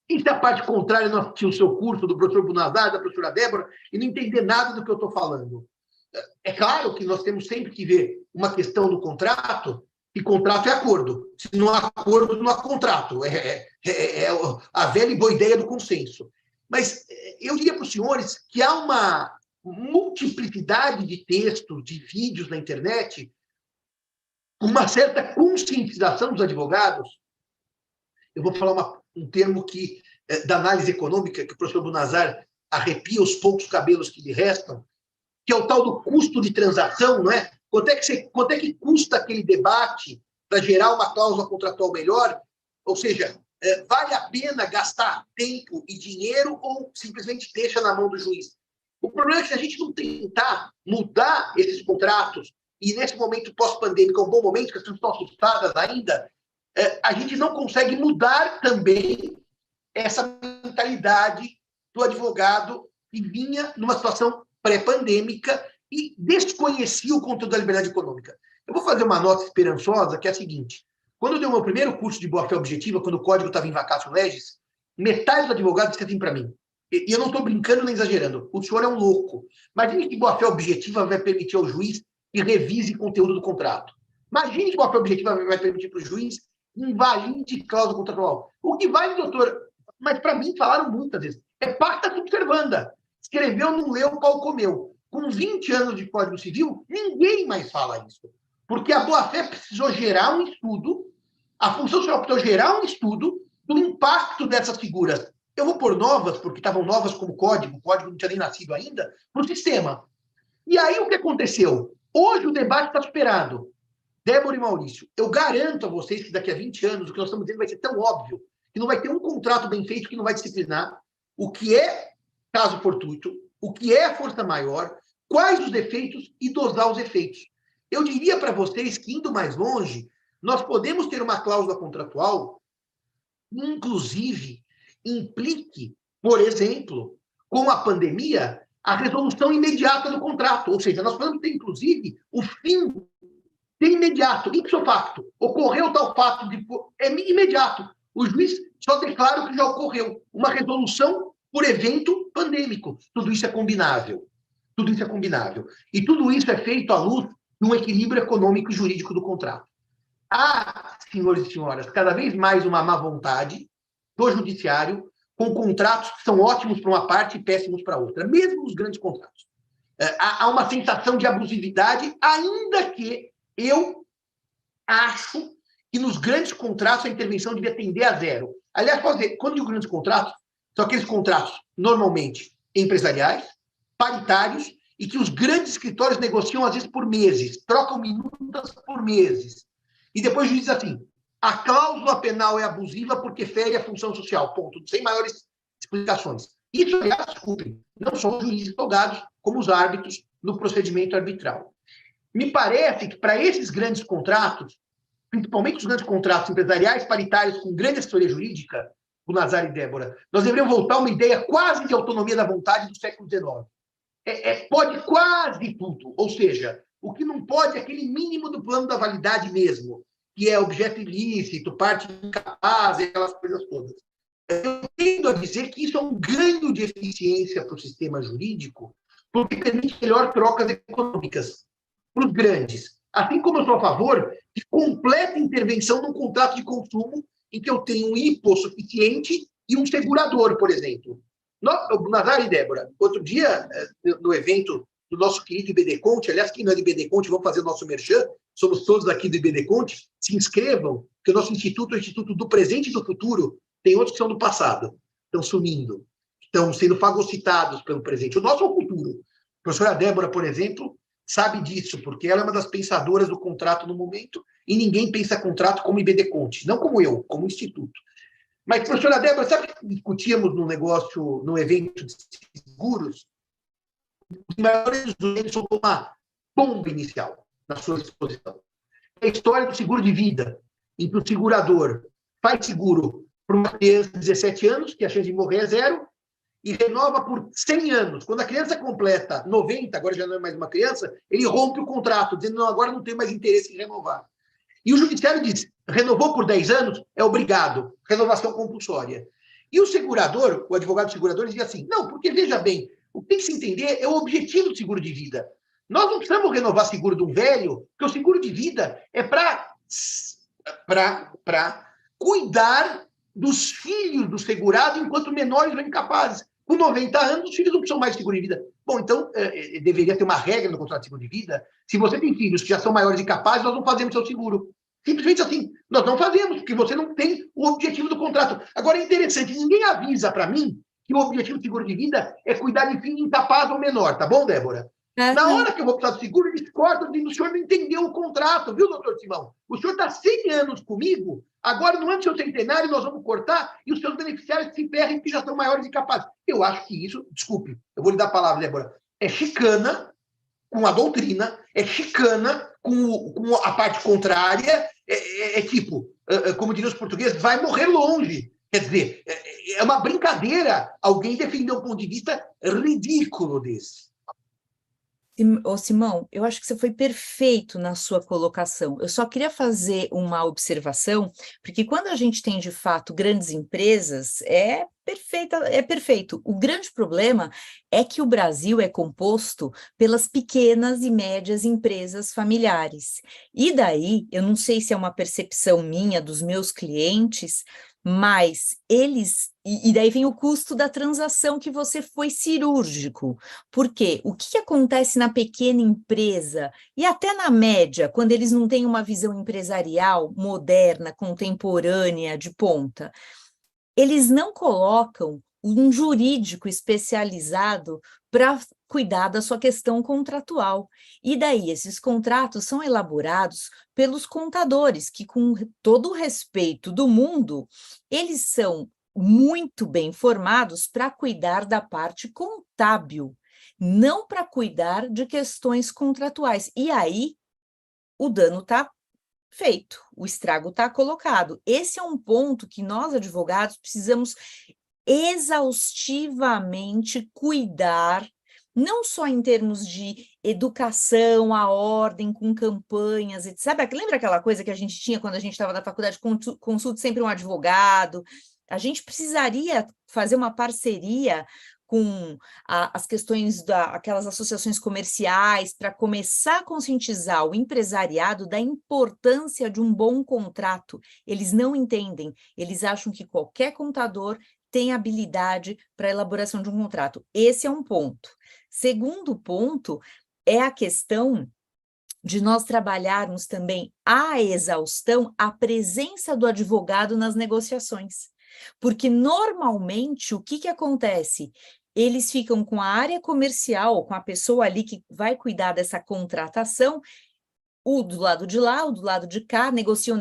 e se a parte contrária não assistir o seu curso do professor Bunazar, da professora Débora, e não entender nada do que eu estou falando? É claro que nós temos sempre que ver uma questão do contrato, e contrato é acordo. Se não há acordo, não há contrato. É a velha e boa ideia do consenso. Mas eu diria para os senhores que há uma multiplicidade de textos, de vídeos na internet, uma certa conscientização dos advogados. Eu vou falar um termo que, da análise econômica, que o professor Bunazar arrepia os poucos cabelos que lhe restam, que é o tal do custo de transação, não é? Quanto é que custa aquele debate para gerar uma cláusula contratual melhor? Ou seja, vale a pena gastar tempo e dinheiro ou simplesmente deixa na mão do juiz? O problema é que se a gente não tentar mudar esses contratos, e nesse momento pós-pandêmico é um bom momento, que as pessoas estão assustadas ainda, a gente não consegue mudar também essa mentalidade do advogado que vinha numa situação pré-pandêmica e desconhecia o conteúdo da liberdade econômica. Eu vou fazer uma nota esperançosa, que é a seguinte. Quando eu dei o meu primeiro curso de boa-fé objetiva, quando o código estava em vacatio legis, metade dos advogados disse assim para mim, e eu não estou brincando nem exagerando, o senhor é um louco. Imagine que boa-fé objetiva vai permitir ao juiz que revise o conteúdo do contrato. Imagine que boa-fé objetiva vai permitir para o juiz invalide cláusula contratual. O que vale, doutor? Mas para mim falaram muitas vezes. É pacta subservanda. Escreveu, não leu, o pau comeu. Com 20 anos de Código Civil, ninguém mais fala isso. Porque a boa-fé precisou gerar um estudo, a função social precisou gerar um estudo do impacto dessas figuras. Eu vou pôr novas, porque estavam novas como código, o código não tinha nem nascido ainda, para o sistema. E aí o que aconteceu? Hoje o debate está superado. Débora e Maurício, eu garanto a vocês que daqui a 20 anos o que nós estamos dizendo vai ser tão óbvio que não vai ter um contrato bem feito que não vai disciplinar o que é caso fortuito, o que é força maior, quais os efeitos e dosar os efeitos. Eu diria para vocês que, indo mais longe, nós podemos ter uma cláusula contratual, inclusive, implique, por exemplo, com a pandemia, a resolução imediata do contrato. Ou seja, nós podemos ter, inclusive, o fim de imediato, ipso facto. Ocorreu tal fato, é imediato. O juiz só declara que já ocorreu. Uma resolução por evento pandêmico. Tudo isso é combinável. Tudo isso é combinável. E tudo isso é feito à luz de um equilíbrio econômico e jurídico do contrato. Há, senhores e senhoras, cada vez mais uma má vontade do judiciário com contratos que são ótimos para uma parte e péssimos para outra, mesmo os grandes contratos. Há uma sensação de abusividade, ainda que eu acho que nos grandes contratos a intervenção devia tender a zero. Aliás, quando digo grandes contratos, são aqueles contratos, normalmente, empresariais, paritários, e que os grandes escritórios negociam, às vezes, por meses, trocam minutas por meses. E depois o juiz diz assim, a cláusula penal é abusiva porque fere a função social, ponto, sem maiores explicações. Isso, aliás, desculpem, não são os juízes togados, como os árbitros no procedimento arbitral. Me parece que, para esses grandes contratos, principalmente os grandes contratos empresariais paritários com grande assessoria jurídica, o Nazar e Débora, nós deveríamos voltar a uma ideia quase de autonomia da vontade do século XIX. Pode quase tudo, ou seja, o que não pode é aquele mínimo do plano da validade mesmo, que é objeto ilícito, parte incapaz, aquelas coisas todas. Eu tendo a dizer que isso é um ganho de eficiência para o sistema jurídico, porque permite melhor trocas econômicas para os grandes. Assim como eu sou a favor de completa intervenção num contrato de consumo em que eu tenho um hipossuficiente e um segurador, por exemplo. Nazar e Débora, outro dia, no evento do nosso querido IBD Conte, aliás, quem não é do IBD Conte, vamos fazer o nosso merchan, somos todos aqui do IBD Conte, se inscrevam, que o nosso instituto é o instituto do presente e do futuro, tem outros que são do passado, estão sumindo, estão sendo fagocitados pelo presente. O nosso é o futuro. A professora Débora, por exemplo, sabe disso, porque ela é uma das pensadoras do contrato no momento, e ninguém pensa contrato como IBD Conte, não como eu, como instituto. Mas, professora Débora, sabe que discutíamos no evento de seguros? Os maiores deles são uma bomba inicial na sua exposição. É a história do seguro de vida, em que o segurador faz seguro para uma criança de 17 anos, que a chance de morrer é zero, e renova por 100 anos. Quando a criança completa 90, agora já não é mais uma criança, ele rompe o contrato, dizendo, não, agora não tenho mais interesse em renovar. E o judiciário diz, renovou por 10 anos, é obrigado, renovação compulsória. E o segurador, o advogado segurador, dizia assim, não, porque veja bem, o que tem que se entender é o objetivo do seguro de vida. Nós não precisamos renovar seguro de um velho, porque o seguro de vida é para cuidar dos filhos do segurado enquanto menores ou incapazes. Com 90 anos, os filhos não precisam mais de seguro de vida. Bom, então, deveria ter uma regra no contrato de seguro de vida. Se você tem filhos que já são maiores e capazes, nós não fazemos seu seguro. Simplesmente assim, nós não fazemos, porque você não tem o objetivo do contrato. Agora, é interessante, ninguém avisa para mim que o objetivo do seguro de vida é cuidar de filho incapaz ou menor, tá bom, Débora? Na hora que eu vou precisar do seguro, eles cortam dizendo, o senhor não entendeu o contrato, viu, doutor Simão? O senhor está 100 anos comigo, agora no ano do seu centenário nós vamos cortar e os seus beneficiários se ferrem porque já são maiores e capazes. Eu acho que isso, desculpe, eu vou lhe dar a palavra, Débora, é chicana com a doutrina, é chicana com a parte contrária, tipo, como diriam os portugueses, vai morrer longe. Quer dizer, é uma brincadeira alguém defender um ponto de vista ridículo desse. Ô, Simão, eu acho que você foi perfeito na sua colocação. Eu só queria fazer uma observação, porque quando a gente tem, de fato, grandes empresas, é perfeito. O grande problema é que o Brasil é composto pelas pequenas e médias empresas familiares. E daí, eu não sei se é uma percepção minha dos meus clientes, mas eles... E daí vem o custo da transação que você foi cirúrgico. Porque o que acontece na pequena empresa e até na média, quando eles não têm uma visão empresarial moderna, contemporânea, de ponta? Eles não colocam um jurídico especializado para cuidar da sua questão contratual. E daí, esses contratos são elaborados pelos contadores, que, com todo o respeito do mundo, eles são muito bem formados para cuidar da parte contábil, não para cuidar de questões contratuais. E aí, o dano está feito, o estrago está colocado. Esse é um ponto que nós, advogados, precisamos exaustivamente cuidar, não só em termos de educação, a ordem, com campanhas, etc. Sabe, lembra aquela coisa que a gente tinha quando a gente estava na faculdade, consulte sempre um advogado? A gente precisaria fazer uma parceria com as questões aquelas associações comerciais para começar a conscientizar o empresariado da importância de um bom contrato. Eles não entendem, eles acham que qualquer contador tem habilidade para a elaboração de um contrato. Esse é um ponto. Segundo ponto é a questão de nós trabalharmos também à exaustão a presença do advogado nas negociações. Porque, normalmente, o que acontece? Eles ficam com a área comercial, com a pessoa ali que vai cuidar dessa contratação, o do lado de lá, o do lado de cá, negociam.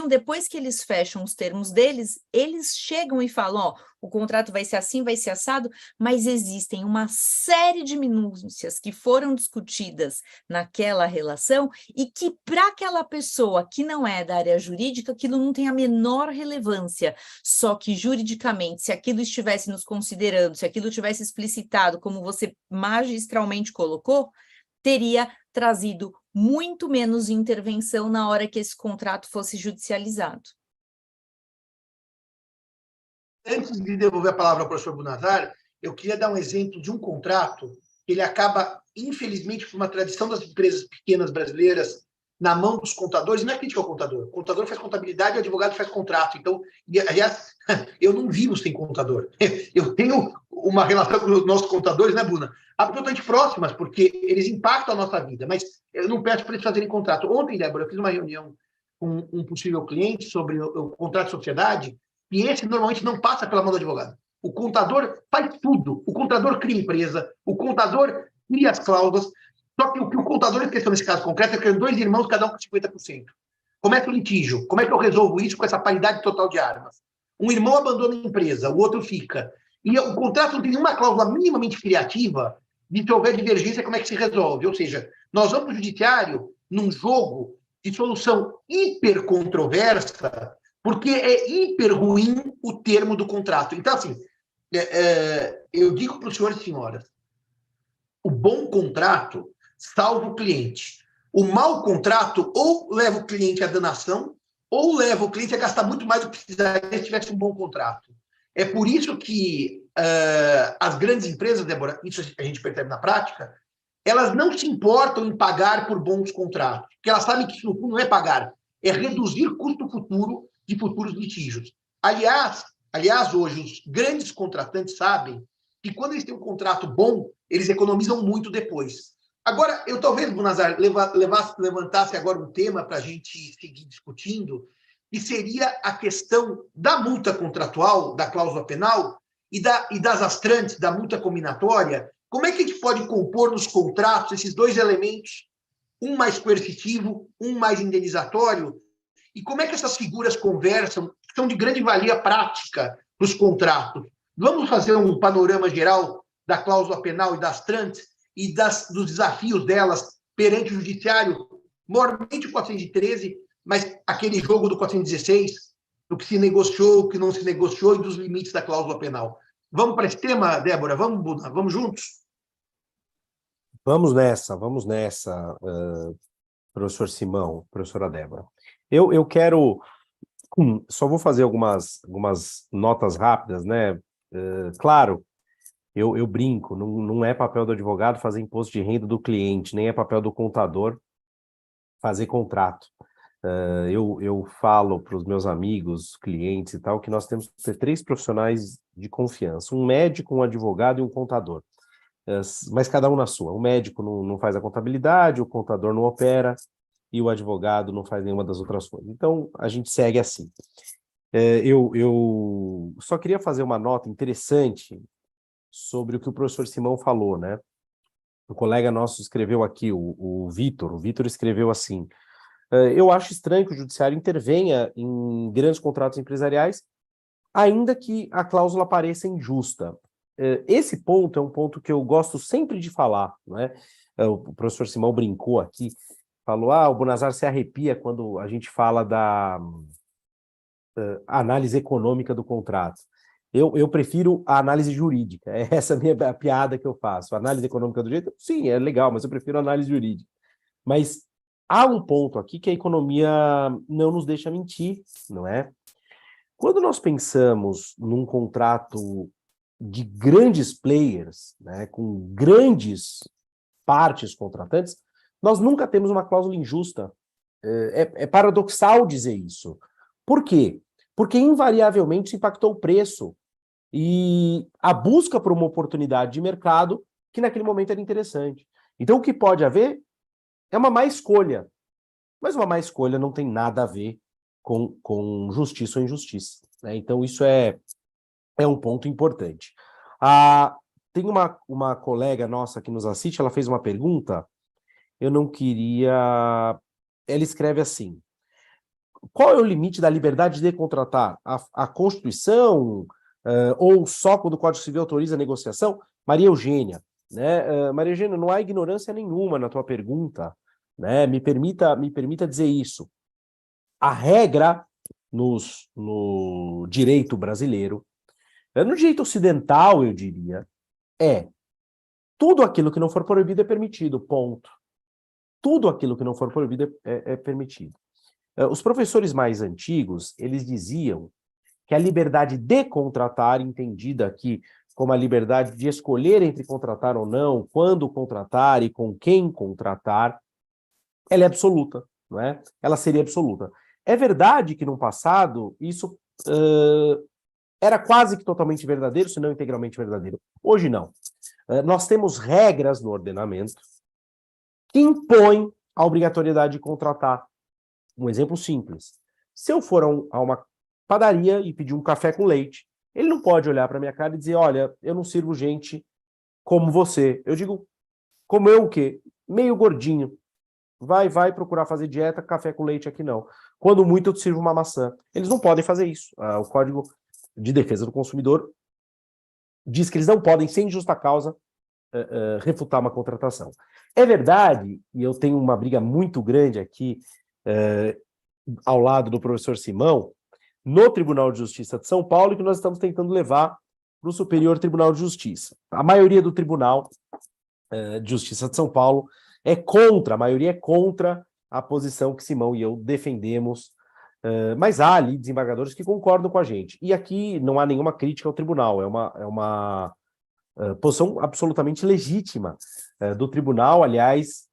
Depois que eles fecham os termos deles, eles chegam e falam, ó, o contrato vai ser assim, vai ser assado, mas existem uma série de minúcias que foram discutidas naquela relação e que para aquela pessoa que não é da área jurídica, aquilo não tem a menor relevância. Só que juridicamente, se aquilo estivesse nos considerando, se aquilo tivesse explicitado como você magistralmente colocou, teria trazido muito menos intervenção na hora que esse contrato fosse judicializado. Antes de devolver a palavra ao professor Bunazar, eu queria dar um exemplo de um contrato que ele acaba, infelizmente, por uma tradição das empresas pequenas brasileiras, na mão dos contadores. Não é crítica ao contador. O contador faz contabilidade e o advogado faz contrato. Então, aliás, eu não vivo sem contador. Eu tenho uma relação com os nossos contadores, né, Buna? Absolutamente próximas, porque eles impactam a nossa vida, mas eu não peço para eles fazerem contrato. Ontem, Débora, eu fiz uma reunião com um possível cliente sobre o contrato de sociedade, e esse normalmente não passa pela mão do advogado. O contador faz tudo. O contador cria empresa, o contador cria as cláusulas, só que o que o contador esqueceu nesse caso concreto é que 2 irmãos, cada um com 50%. Começa o litígio. Como é que eu resolvo isso com essa paridade total de armas? Um irmão abandona a empresa, o outro fica. E o contrato não tem nenhuma cláusula minimamente criativa de se houver divergência, como é que se resolve. Ou seja, nós vamos para o judiciário num jogo de solução hiper controversa, porque é hiper ruim o termo do contrato. Então, assim, eu digo para os senhores e senhoras, o bom contrato salva o cliente. O mau contrato ou leva o cliente à danação, ou leva o cliente a gastar muito mais do que precisaria se tivesse um bom contrato. É por isso que as grandes empresas, Débora, isso a gente percebe na prática, elas não se importam em pagar por bons contratos, porque elas sabem que isso, no fundo, não é pagar, é reduzir custo futuro de futuros litígios. Aliás, hoje, os grandes contratantes sabem que quando eles têm um contrato bom, eles economizam muito depois. Agora, eu talvez, Bunazar, levantasse agora um tema para a gente seguir discutindo, que seria a questão da multa contratual, da cláusula penal e das astrantes, da multa combinatória. Como é que a gente pode compor nos contratos esses dois elementos, um mais coercitivo, um mais indenizatório, e como é que essas figuras conversam, que são de grande valia prática para os contratos? Vamos fazer um panorama geral da cláusula penal e das astrantes e dos desafios delas perante o judiciário, mormente o 413, mas aquele jogo do 416, do que se negociou, o que não se negociou e dos limites da cláusula penal. Vamos para esse tema, Débora? Vamos, Buna? Vamos juntos? Vamos nessa, professor Simão, professora Débora. Eu quero, só vou fazer algumas notas rápidas, né? Claro, eu brinco, não é papel do advogado fazer imposto de renda do cliente, nem é papel do contador fazer contrato. Eu falo para os meus amigos, clientes e tal, que nós temos que ter 3 profissionais de confiança, um médico, um advogado e um contador. Mas cada um na sua. O médico não faz a contabilidade, o contador não opera e o advogado não faz nenhuma das outras coisas. Então, a gente segue assim. Eu só queria fazer uma nota interessante sobre o que o professor Simão falou, né? O colega nosso escreveu aqui, o Vitor escreveu assim: eu acho estranho que o judiciário intervenha em grandes contratos empresariais, ainda que a cláusula pareça injusta. Esse ponto é um ponto que eu gosto sempre de falar, né? O professor Simão brincou aqui, falou, o Bonazar se arrepia quando a gente fala da análise econômica do contrato. Eu prefiro a análise jurídica, é essa a piada que eu faço. A análise econômica do jeito, sim, é legal, mas eu prefiro a análise jurídica. Mas há um ponto aqui que a economia não nos deixa mentir, não é? Quando nós pensamos num contrato de grandes players, né, com grandes partes contratantes, nós nunca temos uma cláusula injusta. É paradoxal dizer isso. Por quê? Porque invariavelmente isso impactou o preço e a busca por uma oportunidade de mercado que naquele momento era interessante. Então o que pode haver é uma má escolha, mas uma má escolha não tem nada a ver com justiça ou injustiça, né? Então isso é um ponto importante. Tem uma colega nossa que nos assiste, ela fez uma pergunta, eu não queria... Ela escreve assim, qual é o limite da liberdade de contratar? A Constituição ou só quando o Código Civil autoriza a negociação? Maria Eugênia, né? Maria Eugênia, não há ignorância nenhuma na tua pergunta, né? Me permita dizer isso. A regra no direito brasileiro, no direito ocidental, eu diria, tudo aquilo que não for proibido é permitido, ponto. Tudo aquilo que não for proibido é permitido. Os professores mais antigos, eles diziam que a liberdade de contratar, entendida aqui como a liberdade de escolher entre contratar ou não, quando contratar e com quem contratar, ela é absoluta, não é? Ela seria absoluta. É verdade que no passado isso era quase que totalmente verdadeiro, se não integralmente verdadeiro. Hoje não. Nós temos regras no ordenamento que impõem a obrigatoriedade de contratar. Um exemplo simples. Se eu for a uma padaria e pedir um café com leite, ele não pode olhar para minha cara e dizer, olha, eu não sirvo gente como você. Eu digo, como eu o quê? Meio gordinho. Vai procurar fazer dieta, café com leite aqui não. Quando muito eu te sirvo uma maçã. Eles não podem fazer isso. O Código de Defesa do Consumidor diz que eles não podem, sem justa causa, refutar uma contratação. É verdade, e eu tenho uma briga muito grande aqui ao lado do professor Simão, no Tribunal de Justiça de São Paulo, que nós estamos tentando levar para o Superior Tribunal de Justiça. A maioria do Tribunal de Justiça de São Paulo a maioria é contra a posição que Simão e eu defendemos, mas há ali desembargadores que concordam com a gente. E aqui não há nenhuma crítica ao tribunal, é uma posição absolutamente legítima do tribunal. Aliás,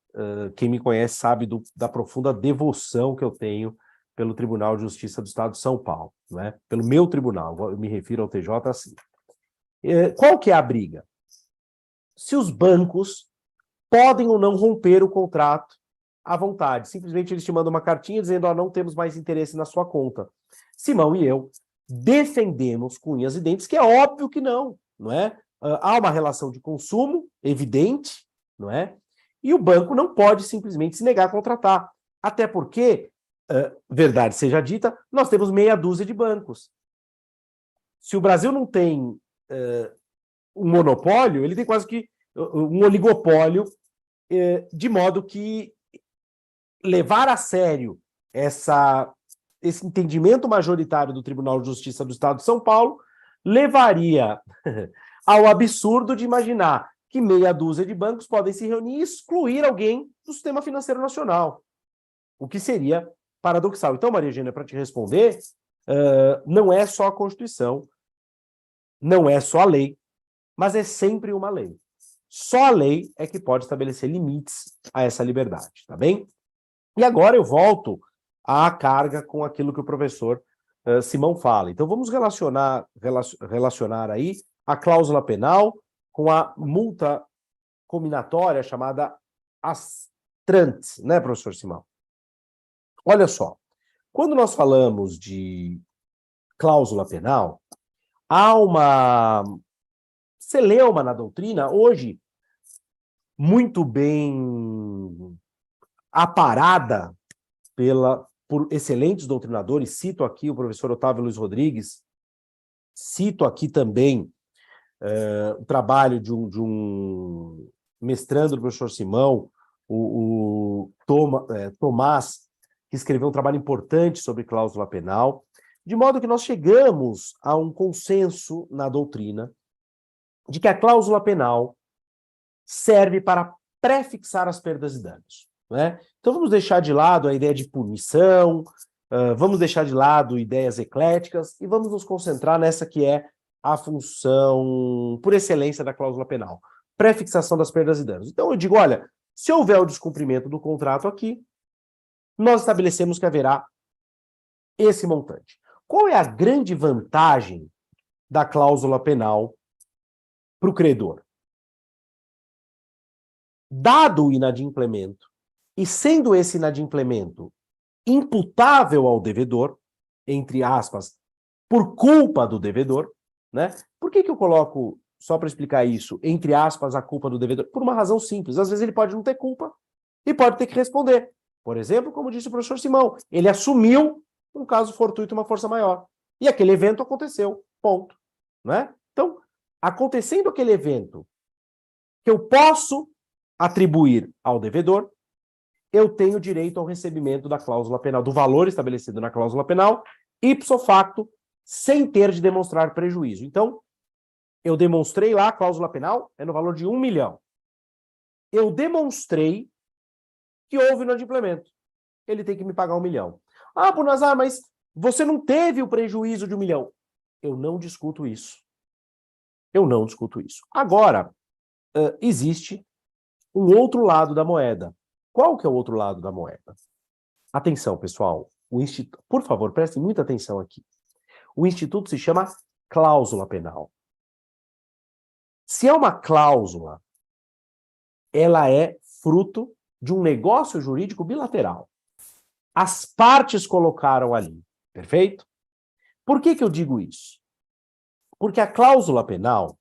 quem me conhece sabe da profunda devoção que eu tenho pelo Tribunal de Justiça do Estado de São Paulo, né? Pelo meu tribunal, eu me refiro ao TJ assim. Qual que é a briga? Se os bancos podem ou não romper o contrato à vontade. Simplesmente eles te mandam uma cartinha dizendo, não temos mais interesse na sua conta. Simão e eu defendemos com unhas e dentes que é óbvio que não é? Há uma relação de consumo evidente, não é? E o banco não pode simplesmente se negar a contratar. Até porque, verdade seja dita, nós temos meia dúzia de bancos. Se o Brasil não tem um monopólio, ele tem quase que um oligopólio, de modo que levar a sério esse entendimento majoritário do Tribunal de Justiça do Estado de São Paulo levaria ao absurdo de imaginar que meia dúzia de bancos podem se reunir e excluir alguém do sistema financeiro nacional, o que seria paradoxal. Então, Maria Eugênia, para te responder, não é só a Constituição, não é só a lei, mas é sempre uma lei. Só a lei é que pode estabelecer limites a essa liberdade, tá bem? E agora eu volto à carga com aquilo que o professor Simão fala. Então vamos relacionar aí a cláusula penal com a multa combinatória chamada astrantez, né, professor Simão? Olha só, quando nós falamos de cláusula penal, há uma celeuma na doutrina, hoje, muito bem aparada por excelentes doutrinadores. Cito aqui o professor Otávio Luiz Rodrigues, cito aqui também o trabalho de um mestrando do professor Simão, Tomás, que escreveu um trabalho importante sobre cláusula penal, de modo que nós chegamos a um consenso na doutrina de que a cláusula penal serve para prefixar as perdas e danos, né? Então vamos deixar de lado a ideia de punição, vamos deixar de lado ideias ecléticas e vamos nos concentrar nessa que é a função por excelência da cláusula penal, prefixação das perdas e danos. Então eu digo, olha, se houver o descumprimento do contrato aqui, nós estabelecemos que haverá esse montante. Qual é a grande vantagem da cláusula penal para o credor? Dado o inadimplemento, e sendo esse inadimplemento imputável ao devedor, entre aspas, por culpa do devedor, né? Por que eu coloco, só para explicar isso, entre aspas, a culpa do devedor? Por uma razão simples. Às vezes ele pode não ter culpa e pode ter que responder. Por exemplo, como disse o professor Simão, ele assumiu um caso fortuito, uma força maior. E aquele evento aconteceu, ponto. Né? Então, acontecendo aquele evento que eu posso atribuir ao devedor, eu tenho direito ao recebimento da cláusula penal, do valor estabelecido na cláusula penal, ipso facto, sem ter de demonstrar prejuízo. Então, eu demonstrei lá, a cláusula penal é no valor de 1 milhão. Eu demonstrei que houve inadimplemento. Ele tem que me pagar 1 milhão. Ah, Bunazar, mas você não teve o prejuízo de 1 milhão. Eu não discuto isso. Eu não discuto isso. Agora, existe um outro lado da moeda. Qual que é o outro lado da moeda? Atenção, pessoal. Por favor, prestem muita atenção aqui. O instituto se chama cláusula penal. Se é uma cláusula, ela é fruto de um negócio jurídico bilateral. As partes colocaram ali, perfeito? Por que eu digo isso? Porque a cláusula penal,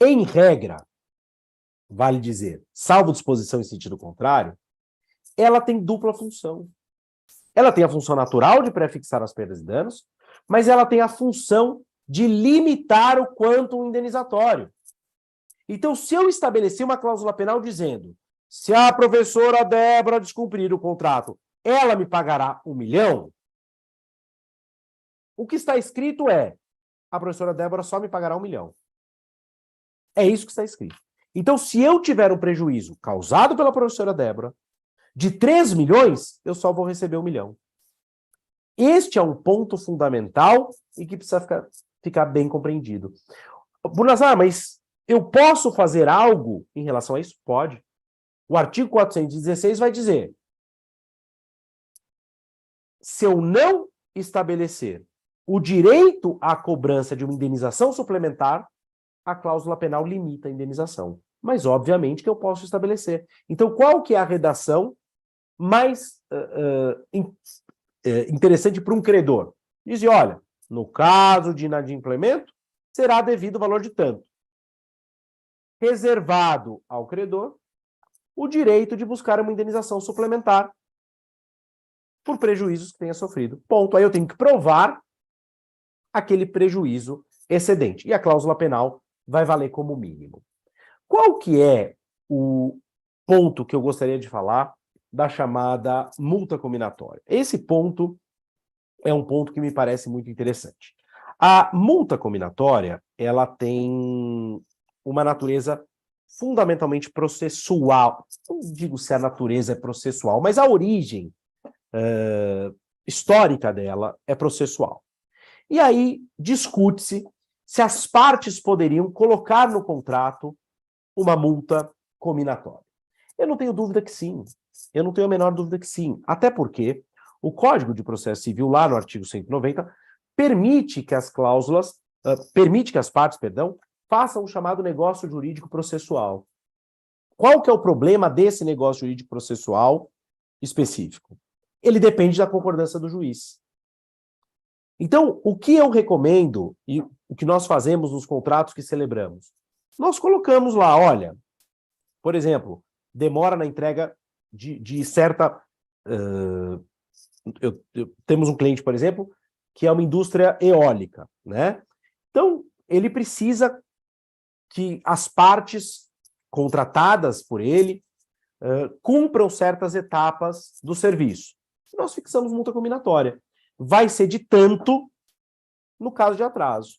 em regra, vale dizer, salvo disposição em sentido contrário, ela tem dupla função. Ela tem a função natural de prefixar as perdas e danos, mas ela tem a função de limitar o quantum indenizatório. Então, se eu estabelecer uma cláusula penal dizendo, se a professora Débora descumprir o contrato, ela me pagará 1 milhão, o que está escrito é, a professora Débora só me pagará 1 milhão. É isso que está escrito. Então, se eu tiver um prejuízo causado pela professora Débora, de 3 milhões, eu só vou receber 1 milhão. Este é um ponto fundamental e que precisa ficar bem compreendido. Bunazar, mas eu posso fazer algo em relação a isso? Pode. O artigo 416 vai dizer, se eu não estabelecer o direito à cobrança de uma indenização suplementar, a cláusula penal limita a indenização. Mas, obviamente, que eu posso estabelecer. Então, qual que é a redação mais interessante para um credor? Diz, olha, no caso de inadimplemento, será devido o valor de tanto. Reservado ao credor o direito de buscar uma indenização suplementar por prejuízos que tenha sofrido. Ponto. Aí eu tenho que provar aquele prejuízo excedente. E a cláusula penal vai valer como mínimo. Qual que é o ponto que eu gostaria de falar da chamada multa combinatória? Esse ponto é um ponto que me parece muito interessante. A multa combinatória, ela tem uma natureza fundamentalmente processual. Não digo se a natureza é processual, mas a origem histórica dela é processual. E aí discute-se se as partes poderiam colocar no contrato uma multa combinatória. Eu não tenho dúvida que sim. Eu não tenho a menor dúvida que sim. Até porque o Código de Processo Civil, lá no artigo 190, permite que as partes, façam o chamado negócio jurídico processual. Qual que é o problema desse negócio jurídico processual específico? Ele depende da concordância do juiz. Então, o que eu recomendo, e o que nós fazemos nos contratos que celebramos, nós colocamos lá, olha, por exemplo, demora na entrega de certa... temos um cliente, por exemplo, que é uma indústria eólica, né? Então, ele precisa que as partes contratadas por ele cumpram certas etapas do serviço. Nós fixamos multa combinatória. Vai ser de tanto no caso de atraso.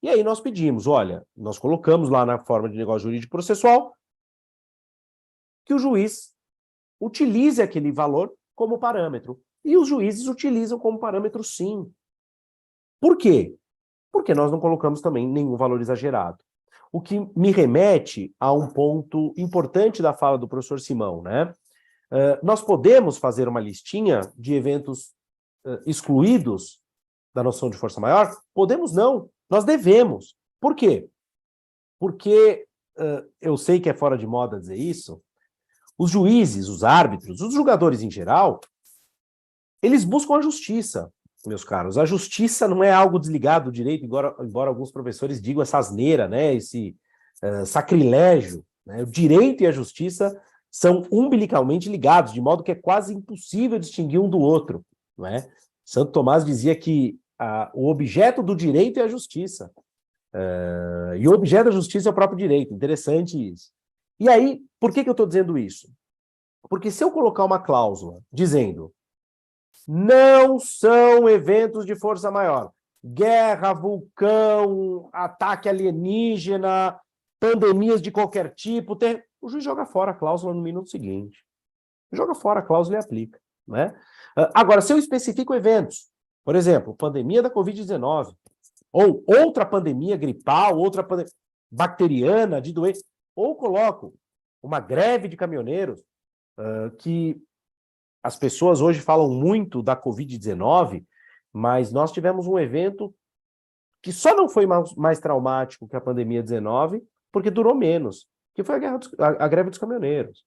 E aí nós pedimos, olha, nós colocamos lá na forma de negócio jurídico processual que o juiz utilize aquele valor como parâmetro. E os juízes utilizam como parâmetro, sim. Por quê? Porque nós não colocamos também nenhum valor exagerado. O que me remete a um ponto importante da fala do professor Simão, né? Nós podemos fazer uma listinha de eventos excluídos da noção de força maior? Podemos não, nós devemos. Por quê? Porque eu sei que é fora de moda dizer isso, os juízes, os árbitros, os julgadores em geral, eles buscam a justiça, meus caros. A justiça não é algo desligado do direito, embora alguns professores digam essa asneira, né? Esse sacrilégio. Né? O direito e a justiça são umbilicalmente ligados, de modo que é quase impossível distinguir um do outro. Não é? Santo Tomás dizia que o objeto do direito é a justiça. E o objeto da justiça é o próprio direito. Interessante isso. E aí, por que eu estou dizendo isso? Porque se eu colocar uma cláusula dizendo não são eventos de força maior, guerra, vulcão, ataque alienígena, pandemias de qualquer tipo, o juiz joga fora a cláusula no minuto seguinte. Joga fora a cláusula e aplica. Né? Agora, se eu especifico eventos, por exemplo, pandemia da Covid-19, ou outra pandemia gripal, outra pandemia bacteriana de doença, ou coloco uma greve de caminhoneiros, que as pessoas hoje falam muito da Covid-19, mas nós tivemos um evento que só não foi mais traumático que a pandemia 19, porque durou menos, que foi a greve dos caminhoneiros.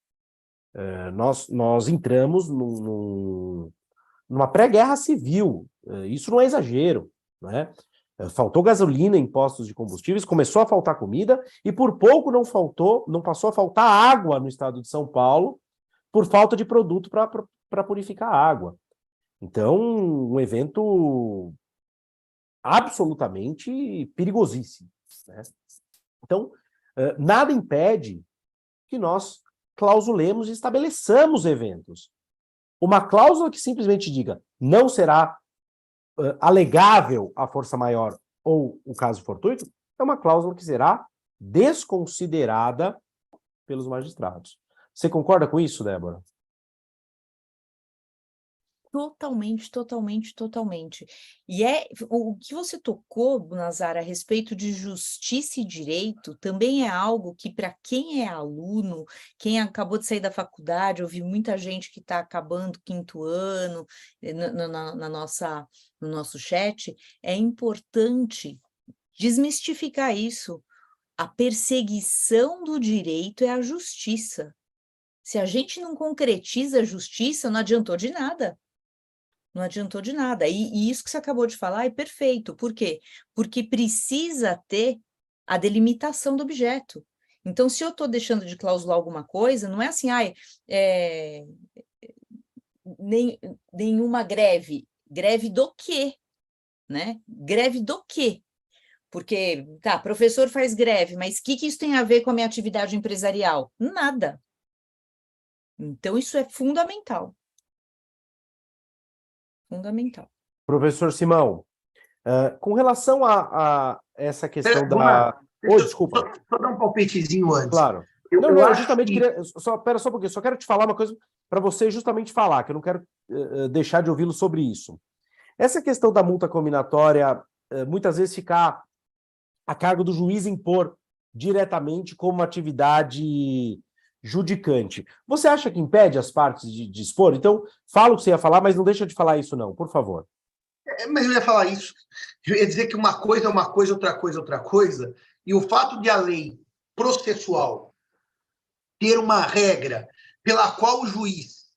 Nós entramos numa pré-guerra civil, isso não é exagero, né? Faltou gasolina em postos de combustíveis, começou a faltar comida e por pouco não passou a faltar água no estado de São Paulo por falta de produto para purificar a água. Então, um evento absolutamente perigosíssimo. Né? Então, nada impede que nós clausulemos e estabeleçamos eventos. Uma cláusula que simplesmente diga não será alegável a força maior ou o caso fortuito, é uma cláusula que será desconsiderada pelos magistrados. Você concorda com isso, Débora? Totalmente, totalmente, totalmente. E o que você tocou, Nazar, a respeito de justiça e direito, também é algo que, para quem é aluno, quem acabou de sair da faculdade, eu vi muita gente que está acabando o quinto ano no nosso chat, é importante desmistificar isso. A perseguição do direito é a justiça. Se a gente não concretiza a justiça, não adiantou de nada. Não adiantou de nada. E isso que você acabou de falar é perfeito. Por quê? Porque precisa ter a delimitação do objeto. Então, se eu estou deixando de clausular alguma coisa, não é assim, nenhuma greve. Greve do quê? Né? Greve do quê? Porque, professor faz greve, mas o que isso tem a ver com a minha atividade empresarial? Nada. Então, isso é fundamental. Fundamental. Professor Simão, com relação a essa questão desculpa. Só dar um palpitezinho antes. Claro. Eu justamente queria... Espera só um pouquinho, só quero te falar uma coisa para você justamente falar, que eu não quero deixar de ouvi-lo sobre isso. Essa questão da multa combinatória, muitas vezes fica a cargo do juiz impor diretamente como uma atividade judicante. Você acha que impede as partes de expor? Então, fala o que você ia falar, mas não deixa de falar isso não, por favor. Mas eu ia falar isso. Eu ia dizer que uma coisa é uma coisa, outra coisa é outra coisa, e o fato de a lei processual ter uma regra pela qual o juiz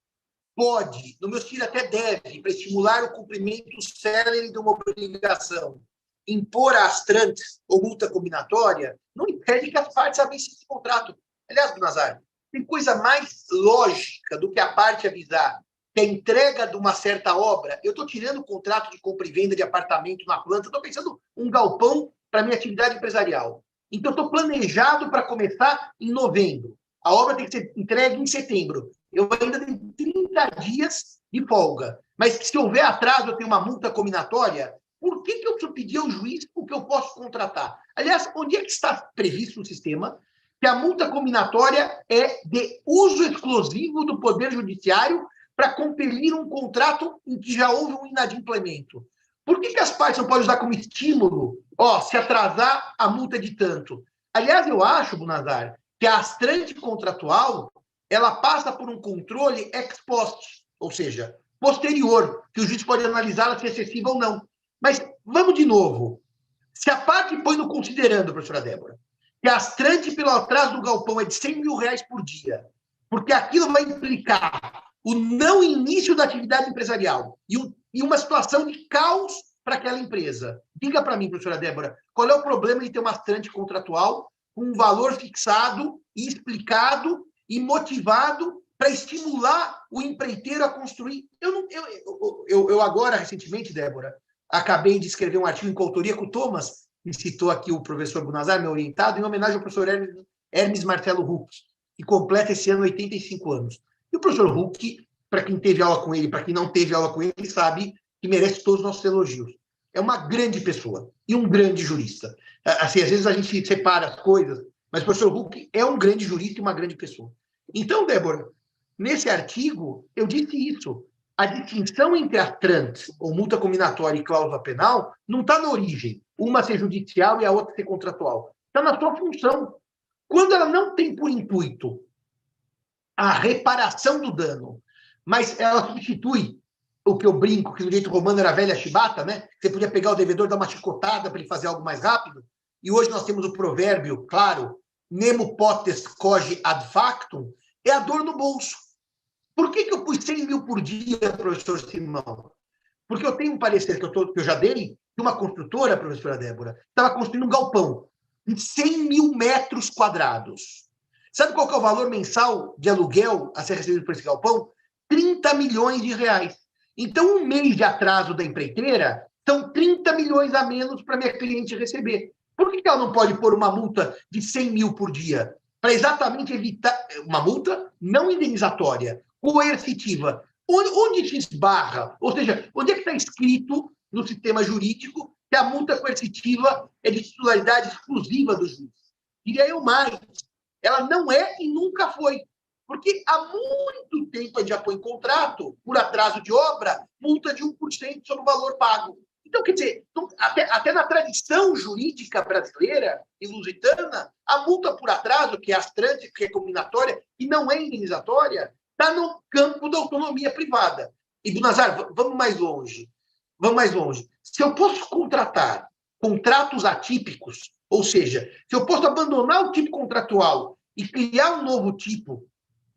pode, no meu estilo até deve, para estimular o cumprimento célere de uma obrigação, impor as trans ou multa combinatória, não impede que as partes avancem esse contrato. Aliás, Nazar, tem coisa mais lógica do que a parte avisar que a entrega de uma certa obra, eu estou tirando o contrato de compra e venda de apartamento na planta, estou pensando um galpão para minha atividade empresarial. Então, estou planejado para começar em novembro. a obra tem que ser entregue em setembro. Eu ainda tenho 30 dias de folga. Mas se houver atraso, eu tenho uma multa combinatória. Por que eu preciso pedir ao juiz o que eu posso contratar? Aliás, onde é que está previsto no sistema que a multa combinatória é de uso exclusivo do Poder Judiciário para compelir um contrato em que já houve um inadimplemento? Por que as partes não podem usar como estímulo? Se atrasar, a multa é de tanto. Aliás, eu acho, Bunazar, que a astrante contratual ela passa por um controle ex post, ou seja, posterior, que o juiz pode analisá-la se é excessiva ou não. Mas vamos de novo. Se a parte põe no considerando, professora Débora, que a astrante pelo atraso do galpão é de R$100 mil por dia, porque aquilo vai implicar o não início da atividade empresarial e uma situação de caos para aquela empresa. Diga para mim, professora Débora, qual é o problema de ter uma astrante contratual com um valor fixado e explicado e motivado para estimular o empreiteiro a construir? Eu agora, recentemente, Débora, acabei de escrever um artigo em coautoria com o Thomas, que citou aqui o professor Bunazar, meu orientado, em homenagem ao professor Hermes Marcelo Huck, que completa esse ano 85 anos. E o professor Huck, para quem teve aula com ele, para quem não teve aula com ele, sabe que merece todos os nossos elogios. É uma grande pessoa e um grande jurista. Assim, às vezes a gente separa as coisas, mas o professor Huck é um grande jurista e uma grande pessoa. Então, Débora, nesse artigo, eu disse isso. A distinção entre a trans, ou multa combinatória, e cláusula penal, não está na origem. Uma ser judicial e a outra ser contratual. Está na sua função. Quando ela não tem por intuito a reparação do dano, mas ela substitui o que eu brinco, que no direito romano era a velha chibata, né? Você podia pegar o devedor, dar uma chicotada para ele fazer algo mais rápido. E hoje nós temos o provérbio, claro, nemo potest cogi ad factum, é a dor no bolso. Por que eu pus 100 mil por dia, professor Simão? Porque eu tenho um parecer que eu já dei, de uma construtora, professora Débora, estava construindo um galpão de 100 mil metros quadrados. Sabe qual que é o valor mensal de aluguel a ser recebido por esse galpão? 30 milhões de reais. Então, um mês de atraso da empreiteira são 30 milhões a menos para minha cliente receber. Por que ela não pode pôr uma multa de 100 mil por dia? Para exatamente evitar uma multa não indenizatória, coercitiva. Onde se esbarra? Ou seja, onde é que está escrito no sistema jurídico que a multa coercitiva é de titularidade exclusiva do juiz? Diria eu mais. Ela não é e nunca foi. Porque há muito tempo a gente já põe em contrato, por atraso de obra, multa de 1% sobre o valor pago. Então, quer dizer, até na tradição jurídica brasileira e lusitana, a multa por atraso, que é astrante, que é combinatória, e não é indenizatória, está no campo da autonomia privada. E, Bunazar, vamos mais longe. Vamos mais longe. Se eu posso contratar contratos atípicos, ou seja, se eu posso abandonar o tipo contratual e criar um novo tipo,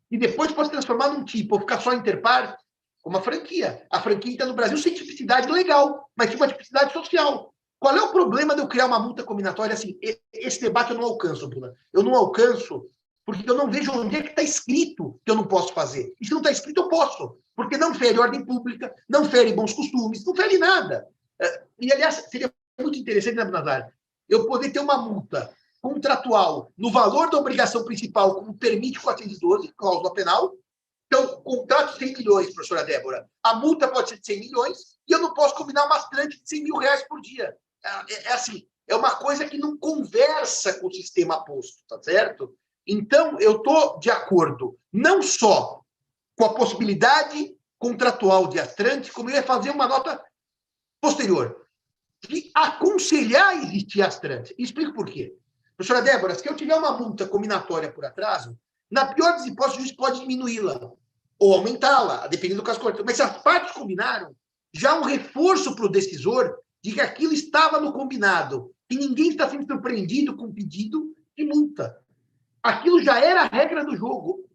e depois posso transformar num tipo, ou ficar só interpar, como a franquia. A franquia está no Brasil sem tipicidade legal, mas tem uma tipicidade social. Qual é o problema de eu criar uma multa combinatória assim? Esse debate eu não alcanço, Bruna. Eu não alcanço porque eu não vejo onde é que está escrito que eu não posso fazer. E se não está escrito, eu posso. Porque não fere ordem pública, não fere bons costumes, não fere nada. E, aliás, seria muito interessante, né, Bunazar, eu poder ter uma multa contratual no valor da obrigação principal, como permite o 412, cláusula penal. Então, contrato de 100 milhões, professora Débora. A multa pode ser de 100 milhões e eu não posso combinar uma astrante de 100 mil reais por dia. É assim, é uma coisa que não conversa com o sistema posto, tá certo? Então, eu estou de acordo não só com a possibilidade contratual de astrante, como eu ia fazer uma nota posterior, de aconselhar existir astrante. Explico por quê. Professora Débora, se eu tiver uma multa combinatória por atraso, na pior das hipóteses, o juiz pode diminuí-la ou aumentá-la, dependendo do caso correto. Mas se as partes combinaram, já um reforço para o decisor de que aquilo estava no combinado e ninguém está sendo surpreendido com pedido de multa. Aquilo já era a regra do jogo.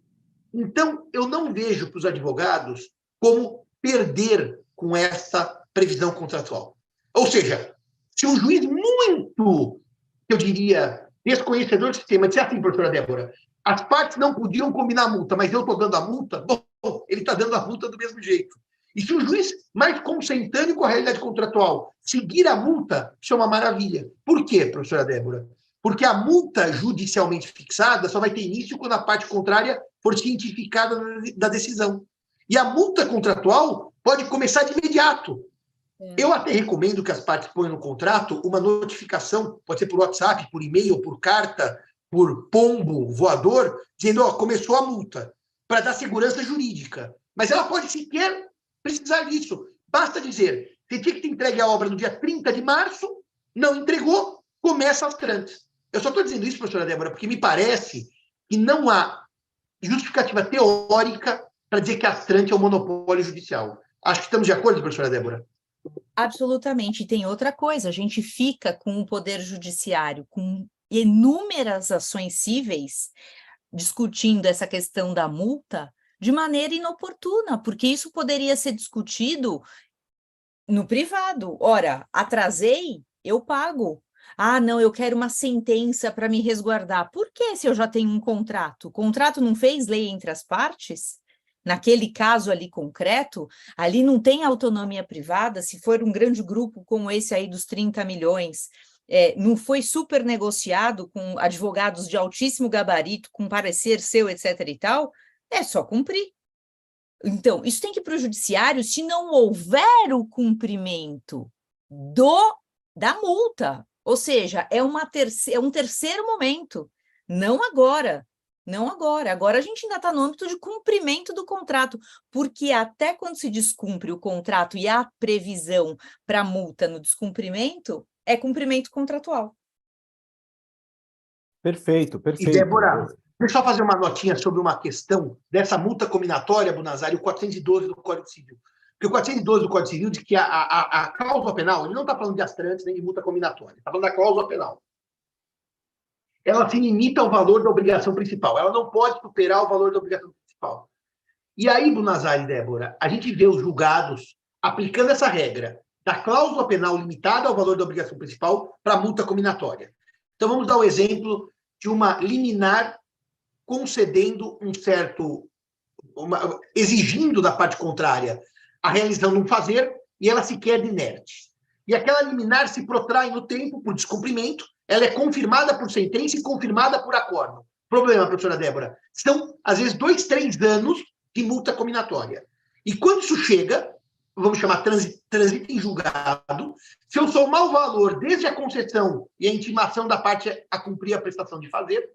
Então, eu não vejo para os advogados como perder com essa previsão contratual. Ou seja, se um juiz muito, eu diria, desconhecedor do sistema, disser assim, professora Débora, as partes não podiam combinar a multa, mas eu estou dando a multa, bom, ele está dando a multa do mesmo jeito. E se o juiz, mais consentâneo com a realidade contratual, seguir a multa, isso é uma maravilha. Por quê, professora Débora? Porque a multa judicialmente fixada só vai ter início quando a parte contrária for cientificada da decisão. E a multa contratual pode começar de imediato. Eu até recomendo que as partes ponham no contrato uma notificação, pode ser por WhatsApp, por e-mail, por carta, por pombo voador, dizendo, ó, começou a multa, para dar segurança jurídica. Mas ela pode sequer precisar disso. Basta dizer, você tinha que ter entregue a obra no dia 30 de março, não entregou, começa as trâmites. Eu só estou dizendo isso, professora Débora, porque me parece que não há justificativa teórica para dizer que a trâmite é um monopólio judicial. Acho que estamos de acordo, professora Débora? Absolutamente. E tem outra coisa, a gente fica com o Poder Judiciário, com inúmeras ações cíveis, discutindo essa questão da multa de maneira inoportuna, porque isso poderia ser discutido no privado. Ora, atrasei, eu pago. Ah, não, eu quero uma sentença para me resguardar. Por que se eu já tenho um contrato? O contrato não fez lei entre as partes? Naquele caso ali concreto, ali não tem autonomia privada, se for um grande grupo como esse aí dos 30 milhões, não foi super negociado com advogados de altíssimo gabarito, com parecer seu, etc. e tal, é só cumprir. Então, isso tem que ir para o judiciário se não houver o cumprimento da multa. Ou seja, é um terceiro momento, não agora. Não agora. Agora a gente ainda está no âmbito de cumprimento do contrato, porque até quando se descumpre o contrato e há previsão para multa no descumprimento, é cumprimento contratual. Perfeito, E, perfeito. Débora, deixa eu fazer uma notinha sobre uma questão dessa multa combinatória, Bunazari, o 412 do Código Civil. Porque o 412 do Código Civil diz que a cláusula penal, ele não está falando de astrantes nem de multa combinatória, está falando da cláusula penal. Ela se limita ao valor da obrigação principal. Ela não pode superar o valor da obrigação principal. E aí, Bunazari e Débora, a gente vê os julgados aplicando essa regra da cláusula penal limitada ao valor da obrigação principal para a multa combinatória. Então, vamos dar o exemplo de uma liminar concedendo exigindo da parte contrária a realização de um fazer e ela se quer inerte. E aquela liminar se protrai no tempo por descumprimento, ela é confirmada por sentença e confirmada por acordo. Problema, professora Débora, são, às vezes, 2, 3 anos de multa combinatória. E quando isso chega, vamos chamar transita em julgado, se eu somar o valor desde a concessão e a intimação da parte a cumprir a prestação de fazer,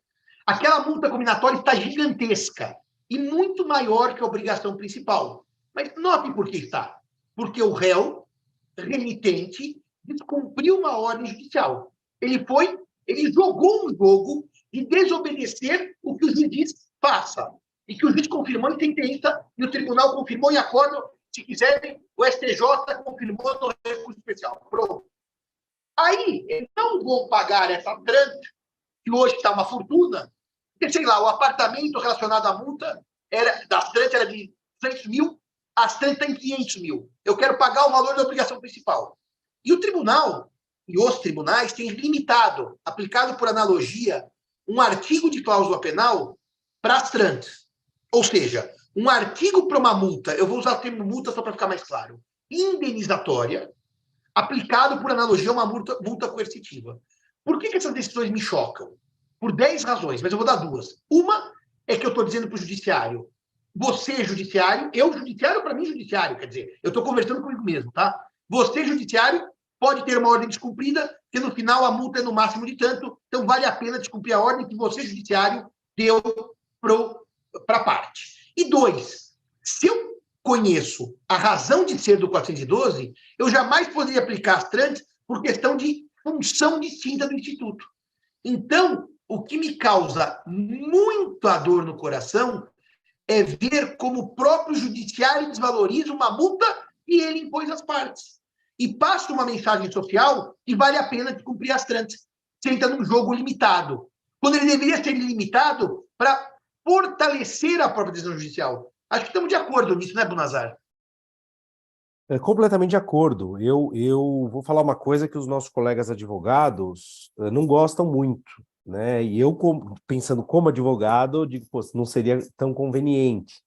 aquela multa combinatória está gigantesca e muito maior que a obrigação principal. Mas note por que está. Porque o réu, remitente, descumpriu uma ordem judicial. Ele jogou um jogo de desobedecer o que o juiz faça. E que o juiz confirmou em sentença e o tribunal confirmou em acordo. Se quiserem, o STJ confirmou no recurso especial. Pronto. Aí, eles não vão pagar essa trânsito, que hoje está uma fortuna, porque, sei lá, o apartamento relacionado à multa das trânsito era de 200 mil, as trânsito está em 500 mil. Eu quero pagar o valor da obrigação principal. E o tribunal, e os tribunais, têm limitado, aplicado por analogia, um artigo de cláusula penal para as trânsito. Ou seja, um artigo para uma multa, eu vou usar o termo multa só para ficar mais claro, indenizatória, aplicado por analogia a uma multa coercitiva. Por que essas decisões me chocam? Por 10 razões, mas eu vou dar 2. Uma é que eu estou dizendo para o judiciário, você judiciário, eu judiciário, para mim judiciário, quer dizer, eu estou conversando comigo mesmo, tá? Você judiciário pode ter uma ordem descumprida, que no final a multa é no máximo de tanto, então vale a pena descumprir a ordem que você judiciário deu para a parte. E 2, se eu conheço a razão de ser do 412, eu jamais poderia aplicar as trâmites por questão de função distinta do Instituto. Então, o que me causa muita dor no coração é ver como o próprio judiciário desvaloriza uma multa e ele impôs as partes. E passa uma mensagem social que vale a pena de cumprir as trâmites. Você entra num jogo limitado, quando ele deveria ser limitado para fortalecer a própria decisão judicial. Acho que estamos de acordo nisso, né, Bunazar? Completamente de acordo. Eu vou falar uma coisa que os nossos colegas advogados não gostam muito, né? E eu, pensando como advogado, digo, pô, não seria tão conveniente.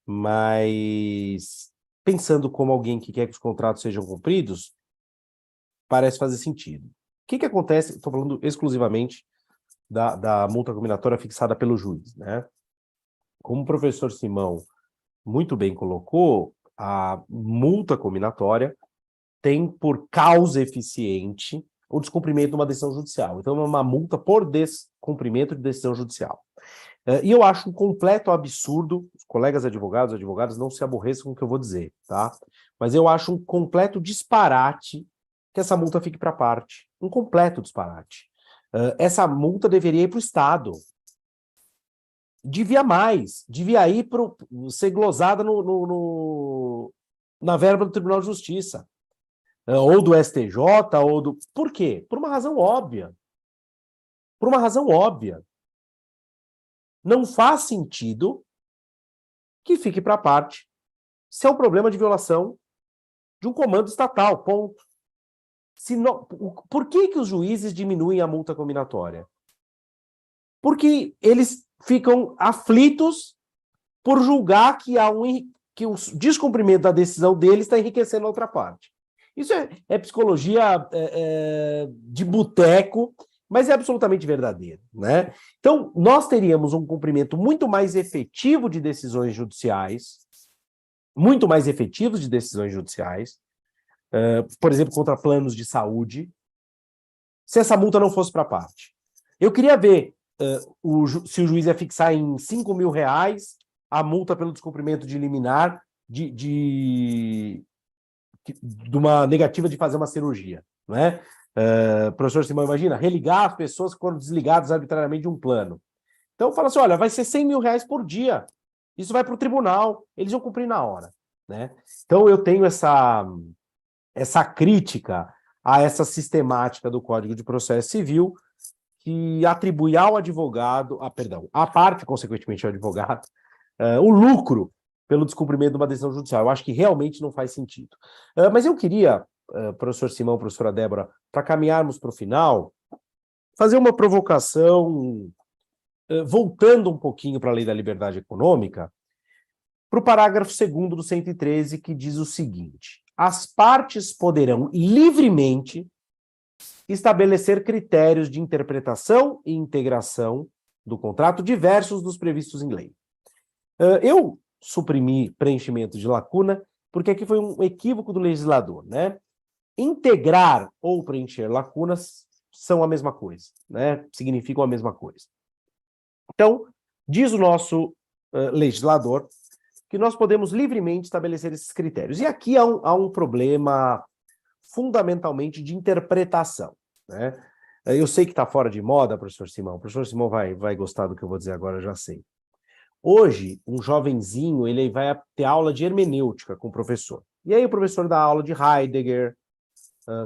Mas, pensando como alguém que quer que os contratos sejam cumpridos, parece fazer sentido. O que acontece? Estou falando exclusivamente da multa combinatória fixada pelo juiz, né? Como o professor Simão muito bem colocou, a multa combinatória tem por causa eficiente o descumprimento de uma decisão judicial. Então, é uma multa por descumprimento de decisão judicial. E eu acho um completo absurdo, os colegas advogados não se aborreçam com o que eu vou dizer, tá? Mas eu acho um completo disparate que essa multa fique para parte. Um completo disparate. Essa multa deveria ir para o Estado. Devia mais, devia ir ser glosada na verba do Tribunal de Justiça, ou do STJ, ou do... Por quê? Por uma razão óbvia. Por uma razão óbvia. Não faz sentido que fique para parte se é um problema de violação de um comando estatal, ponto. Por que os juízes diminuem a multa combinatória? Porque eles ficam aflitos por julgar que que o descumprimento da decisão deles está enriquecendo a outra parte. Isso é psicologia de boteco, mas é absolutamente verdadeiro, né? Então, nós teríamos um cumprimento muito mais efetivo de decisões judiciais, muito mais efetivos de decisões judiciais, por exemplo, contra planos de saúde, se essa multa não fosse para parte. Eu queria ver se o juiz ia fixar em R$5.000 a multa pelo descumprimento de liminar de uma negativa de fazer uma cirurgia, não é? Professor Simão, imagina, religar as pessoas que foram desligadas arbitrariamente de um plano. Então, fala assim, olha, vai ser R$100.000 por dia. Isso vai para o tribunal, eles vão cumprir na hora, né? Então, eu tenho essa crítica a essa sistemática do Código de Processo Civil que atribui ao advogado, à parte, consequentemente, ao advogado, o lucro pelo descumprimento de uma decisão judicial. Eu acho que realmente não faz sentido. Mas eu queria, professor Simão, professora Débora, para caminharmos para o final, fazer uma provocação, voltando um pouquinho para a Lei da Liberdade Econômica, para o parágrafo 2º do 113, que diz o seguinte: as partes poderão livremente estabelecer critérios de interpretação e integração do contrato diversos dos previstos em lei. Eu suprimi preenchimento de lacuna porque aqui foi um equívoco do legislador, né? Integrar ou preencher lacunas são a mesma coisa, né? Significam a mesma coisa. Então, diz o nosso legislador que nós podemos livremente estabelecer esses critérios. E aqui há um problema fundamentalmente de interpretação, né? Eu sei que está fora de moda, professor Simão. O professor Simão vai gostar do que eu vou dizer agora, eu já sei. Hoje, um jovenzinho, ele vai ter aula de hermenêutica com o professor. E aí o professor dá aula de Heidegger,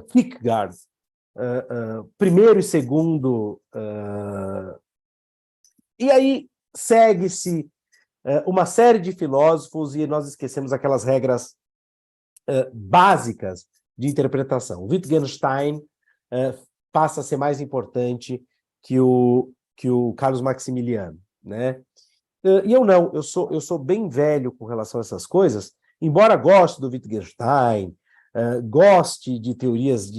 Kierkegaard, primeiro e segundo, e aí segue-se uma série de filósofos e nós esquecemos aquelas regras básicas de interpretação. Wittgenstein passa a ser mais importante que o Carlos Maximiliano, né? E eu não, eu sou bem velho com relação a essas coisas, embora goste do Wittgenstein, goste de teorias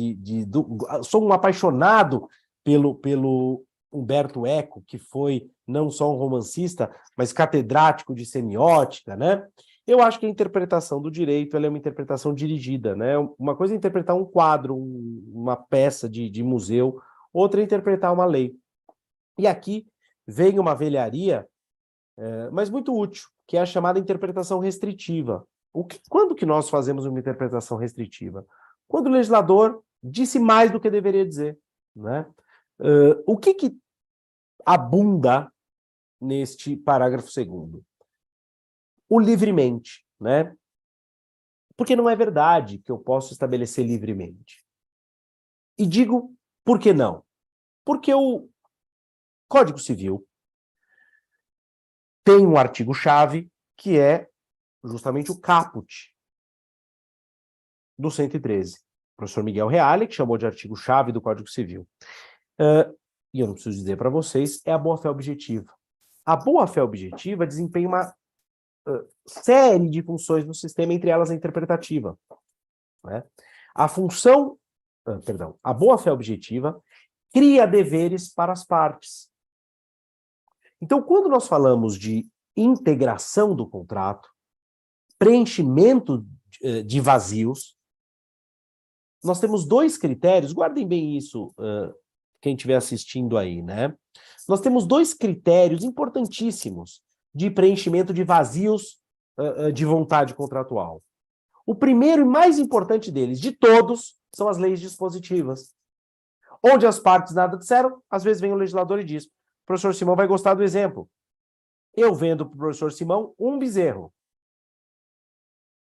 sou um apaixonado pelo Umberto Eco, que foi não só um romancista, mas catedrático de semiótica, né? Eu acho que a interpretação do direito ela é uma interpretação dirigida, né? Uma coisa é interpretar um quadro, uma peça de museu, outra é interpretar uma lei. E aqui vem uma velharia, mas muito útil, que é a chamada interpretação restritiva. Quando que nós fazemos uma interpretação restritiva? Quando o legislador disse mais do que deveria dizer, né? O que abunda neste parágrafo 2º? O livremente, né? Porque não é verdade que eu posso estabelecer livremente. E digo por que não? Porque o Código Civil tem um artigo-chave que é justamente o caput do 113. O professor Miguel Reale, que chamou de artigo-chave do Código Civil. E eu não preciso dizer para vocês, é a boa-fé objetiva. A boa-fé objetiva desempenha uma série de funções no sistema, entre elas a interpretativa, né? A boa-fé objetiva cria deveres para as partes. Então, quando nós falamos de integração do contrato, preenchimento de vazios, nós temos dois critérios, guardem bem isso, quem estiver assistindo aí, né? Nós temos dois critérios importantíssimos de preenchimento de vazios de vontade contratual. O primeiro e mais importante deles, de todos, são as leis dispositivas. Onde as partes nada disseram, às vezes vem o legislador e diz: o professor Simão vai gostar do exemplo. Eu vendo para o professor Simão um bezerro.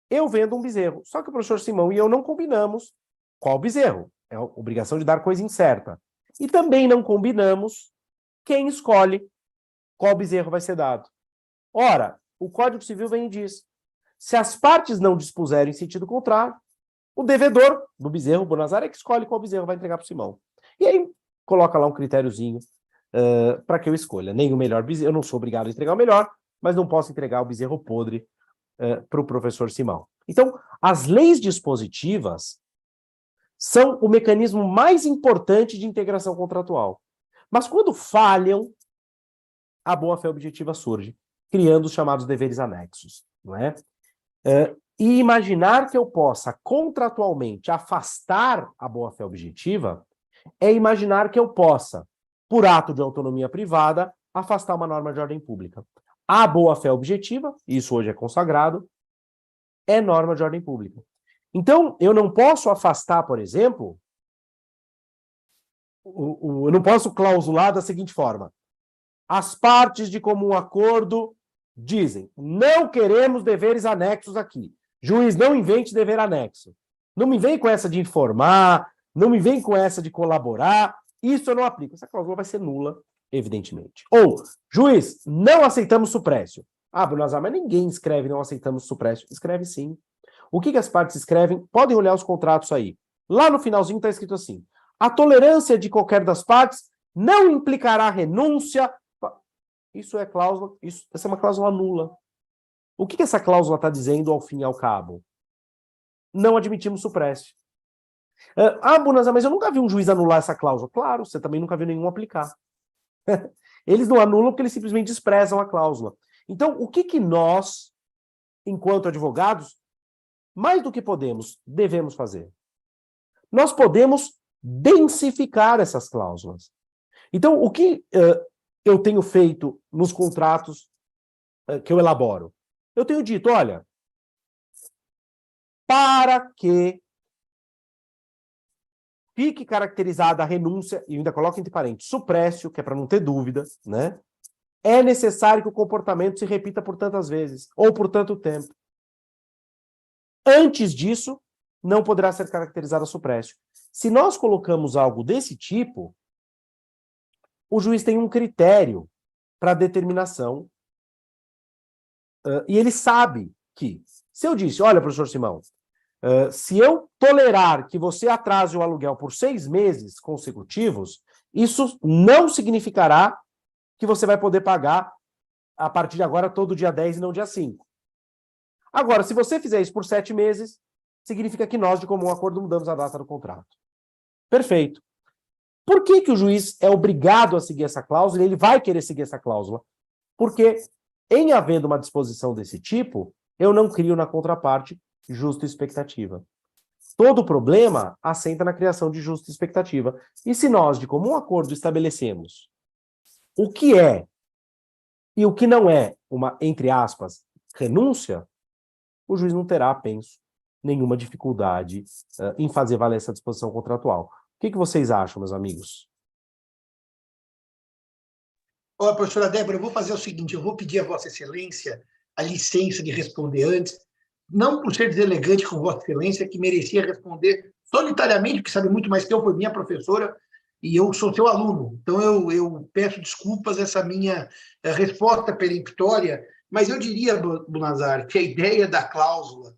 Eu vendo um bezerro. Só que o professor Simão e eu não combinamos qual bezerro. É a obrigação de dar coisa incerta. E também não combinamos quem escolhe qual bezerro vai ser dado. Ora, o Código Civil vem e diz: se as partes não dispuserem em sentido contrário, o devedor do bezerro, o Bonazar, é que escolhe qual bezerro vai entregar para o Simão. E aí coloca lá um critériozinho para que eu escolha. Nem o melhor bezerro, eu não sou obrigado a entregar o melhor, mas não posso entregar o bezerro podre para o professor Simão. Então, as leis dispositivas são o mecanismo mais importante de integração contratual. Mas quando falham, a boa-fé objetiva surge, criando os chamados deveres anexos, não é? E imaginar que eu possa contratualmente afastar a boa-fé objetiva é imaginar que eu possa, por ato de autonomia privada, afastar uma norma de ordem pública. A boa-fé objetiva, isso hoje é consagrado, é norma de ordem pública. Então, eu não posso afastar, por exemplo, eu não posso clausular da seguinte forma: as partes de comum acordo dizem, não queremos deveres anexos aqui. Juiz, não invente dever anexo. Não me vem com essa de informar, não me vem com essa de colaborar. Isso eu não aplico. Essa cláusula vai ser nula, evidentemente. Ou, juiz, não aceitamos suprécio. Ah, Bonazar, mas ninguém escreve não aceitamos suprécio. Escreve sim. O que as partes escrevem? Podem olhar os contratos aí. Lá no finalzinho está escrito assim: a tolerância de qualquer das partes não implicará renúncia. Isso é cláusula, essa é uma cláusula nula. O que essa cláusula está dizendo ao fim e ao cabo? Não admitimos suprécio. Ah, Bonazar, mas eu nunca vi um juiz anular essa cláusula. Claro, você também nunca viu nenhum aplicar. Eles não anulam porque eles simplesmente desprezam a cláusula. Então, o que nós, enquanto advogados, mais do que podemos, devemos fazer? Nós podemos densificar essas cláusulas. Então, o que eu tenho feito nos contratos que eu elaboro? Eu tenho dito, olha, para que fique caracterizada a renúncia, e ainda coloco entre parênteses, suprécio, que é para não ter dúvida, né? É necessário que o comportamento se repita por tantas vezes, ou por tanto tempo. Antes disso, não poderá ser caracterizada suprécio. Se nós colocamos algo desse tipo, o juiz tem um critério para determinação, e ele sabe que, se eu disse, olha, professor Simão, se eu tolerar que você atrase o aluguel por 6 meses consecutivos, isso não significará que você vai poder pagar a partir de agora todo dia 10 e não dia 5. Agora, se você fizer isso por 7 meses, significa que nós, de comum acordo, mudamos a data do contrato. Perfeito. Por que o juiz é obrigado a seguir essa cláusula e ele vai querer seguir essa cláusula? Porque, em havendo uma disposição desse tipo, eu não crio na contraparte justa expectativa. Todo problema assenta na criação de justa expectativa. E se nós, de comum acordo, estabelecemos o que é e o que não é uma, entre aspas, renúncia, o juiz não terá, penso, nenhuma dificuldade em fazer valer essa disposição contratual. O que vocês acham, meus amigos? Olha, professora Débora, eu vou fazer o seguinte, eu vou pedir a Vossa Excelência a licença de responder antes, não por ser deselegante com Vossa Excelência, que merecia responder solitariamente, porque sabe muito mais que eu, foi minha professora, e eu sou seu aluno. Então, eu peço desculpas essa minha resposta peremptória, mas eu diria, Bonazar, que a ideia da cláusula,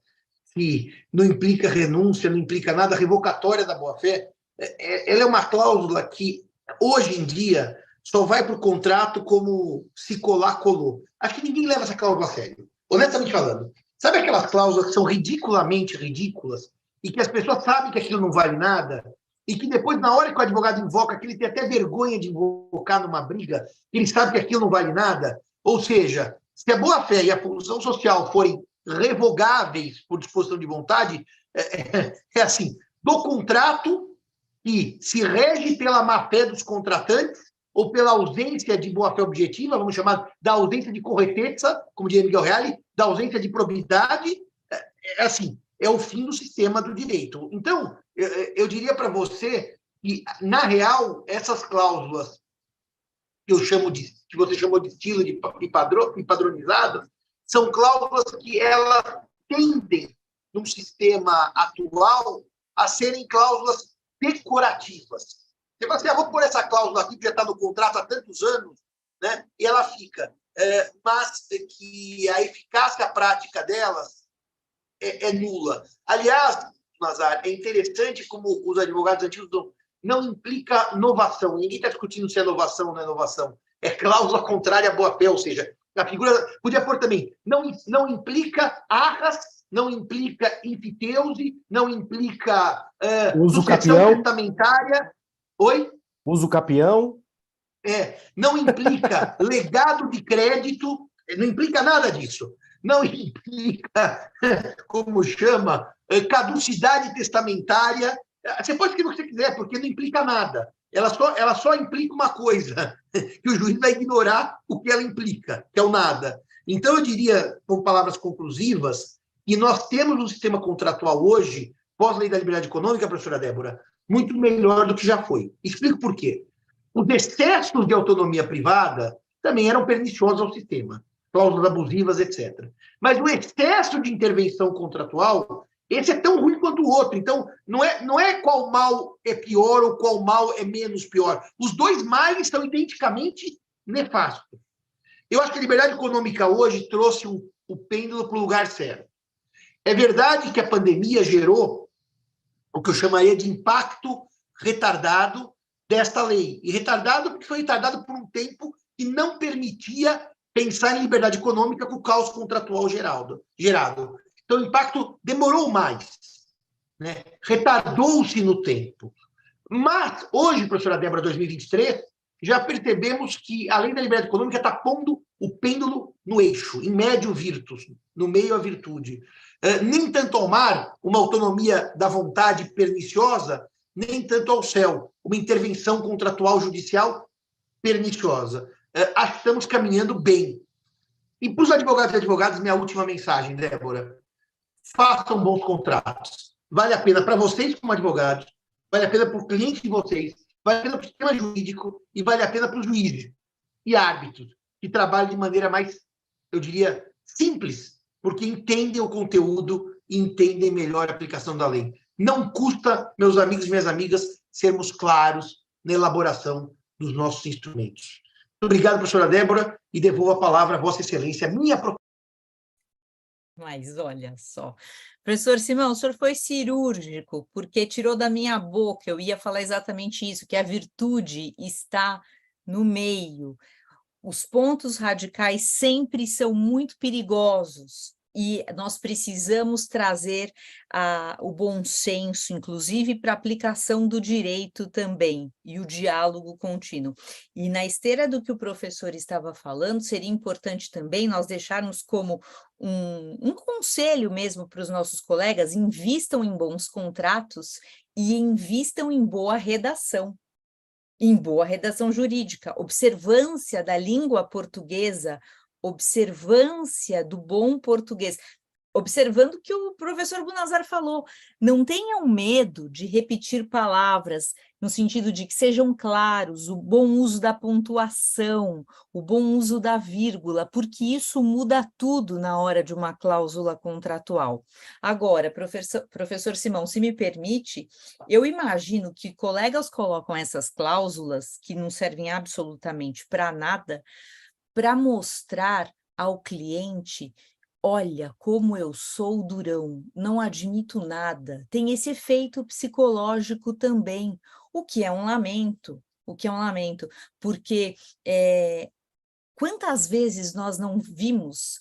que não implica renúncia, não implica nada, revocatória da boa-fé, ela é uma cláusula que, hoje em dia, só vai para o contrato como se colar, colou. Acho que ninguém leva essa cláusula a sério, honestamente falando. Sabe aquelas cláusulas que são ridiculamente ridículas e que as pessoas sabem que aquilo não vale nada e que depois, na hora que o advogado invoca, que ele tem até vergonha de invocar numa briga, ele sabe que aquilo não vale nada. Ou seja, se a boa-fé e a função social forem revogáveis por disposição de vontade, é assim, do contrato que se rege pela má-fé dos contratantes ou pela ausência de boa-fé objetiva, vamos chamar da ausência de correteza, como diria Miguel Reale, da ausência de probidade, assim, é o fim do sistema do direito. Então, eu diria para você que, na real, essas cláusulas que eu chamo de, que você chamou de estilo de padronizadas, são cláusulas que elas tendem, num sistema atual, a serem cláusulas decorativas. Você fala assim, vou pôr essa cláusula aqui, que já está no contrato há tantos anos, né? E ela fica. Mas que a eficácia prática delas é nula. Aliás, Nazar, é interessante como os advogados antigos não implica inovação. Ninguém está discutindo se é inovação ou não é inovação. É cláusula contrária à boa-fé, ou seja, a figura podia pôr também, não implica arras, não implica enfiteuse, não implica uso sucessão capião testamentária. Oi? Uso capião. Não implica legado de crédito, não implica nada disso. Não implica, como chama, caducidade testamentária. Você pode escrever o que você quiser, porque não implica nada. Ela só implica uma coisa, que o juiz vai ignorar o que ela implica, que é o nada. Então, eu diria, com palavras conclusivas, que nós temos um sistema contratual hoje, pós-lei da liberdade econômica, professora Débora, muito melhor do que já foi. Explico por quê. Os excessos de autonomia privada também eram perniciosos ao sistema, cláusulas abusivas, etc. Mas o excesso de intervenção contratual, esse é tão ruim quanto o outro. Então, não é qual mal é pior ou qual mal é menos pior. Os dois males são identicamente nefastos. Eu acho que a liberdade econômica hoje trouxe o pêndulo para o lugar certo. É verdade que a pandemia gerou o que eu chamaria de impacto retardado desta lei. E retardado porque foi retardado por um tempo que não permitia pensar em liberdade econômica com o caos contratual gerado. Então, o impacto demorou mais, né? Retardou-se no tempo. Mas, hoje, professora Débora, 2023, já percebemos que a lei da liberdade econômica está pondo o pêndulo no eixo, em médio virtus, no meio a virtude. Nem tanto ao mar, uma autonomia da vontade perniciosa, nem tanto ao céu, uma intervenção contratual judicial perniciosa. Acho que estamos caminhando bem. E para os advogados e advogadas, minha última mensagem, Débora: façam bons contratos. Vale a pena para vocês como advogados, vale a pena para o cliente de vocês, vale a pena para o sistema jurídico e vale a pena para os juízes e árbitros que trabalham de maneira mais, eu diria, simples, porque entendem o conteúdo e entendem melhor a aplicação da lei. Não custa, meus amigos e minhas amigas, sermos claros na elaboração dos nossos instrumentos. Muito obrigado, professora Débora, e devolvo a palavra a Vossa Excelência, minha. Mas olha só, professor Simão, o senhor foi cirúrgico, porque tirou da minha boca, eu ia falar exatamente isso, que a virtude está no meio. Os pontos radicais sempre são muito perigosos e nós precisamos trazer o bom senso, inclusive, para a aplicação do direito também, e o diálogo contínuo. E na esteira do que o professor estava falando, seria importante também nós deixarmos como um conselho mesmo para os nossos colegas: invistam em bons contratos e invistam em boa redação jurídica, observância da língua portuguesa, observância do bom português, observando o que o professor Bunazar falou. Não tenham medo de repetir palavras, no sentido de que sejam claros, o bom uso da pontuação, o bom uso da vírgula, porque isso muda tudo na hora de uma cláusula contratual. Agora, professor Simão, se me permite, eu imagino que colegas colocam essas cláusulas, que não servem absolutamente para nada, para mostrar ao cliente: olha como eu sou durão, não admito nada. Tem esse efeito psicológico também, o que é um lamento, porque quantas vezes nós não vimos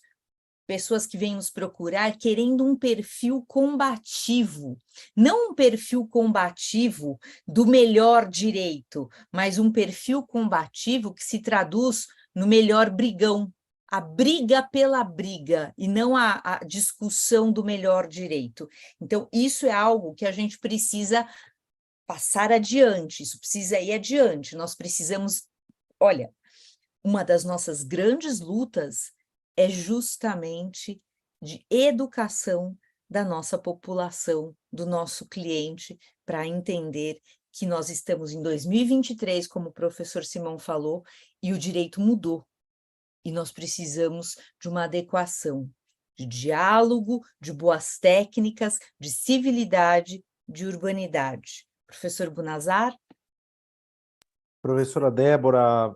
pessoas que vêm nos procurar querendo um perfil combativo, não um perfil combativo do melhor direito, mas um perfil combativo que se traduz no melhor brigão, a briga pela briga, e não a discussão do melhor direito. Então, isso é algo que a gente precisa passar adiante, isso precisa ir adiante, nós precisamos... Olha, uma das nossas grandes lutas é justamente de educação da nossa população, do nosso cliente, para entender que nós estamos em 2023, como o professor Simão falou, e o direito mudou. E nós precisamos de uma adequação, de diálogo, de boas técnicas, de civilidade, de urbanidade. Professor Bunazar? Professora Débora,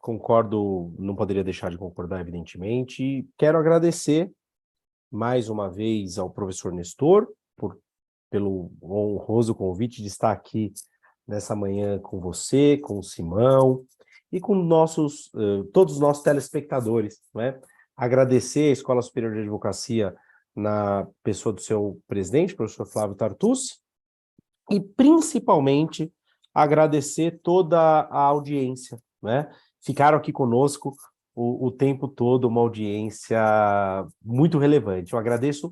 concordo, não poderia deixar de concordar, evidentemente. E quero agradecer mais uma vez ao professor Nestor pelo honroso convite de estar aqui nessa manhã com você, com o Simão e com todos os nossos telespectadores, né? Agradecer à Escola Superior de Advocacia na pessoa do seu presidente, professor Flávio Tartucci, e principalmente agradecer toda a audiência, né? Ficaram aqui conosco o tempo todo, uma audiência muito relevante. Eu agradeço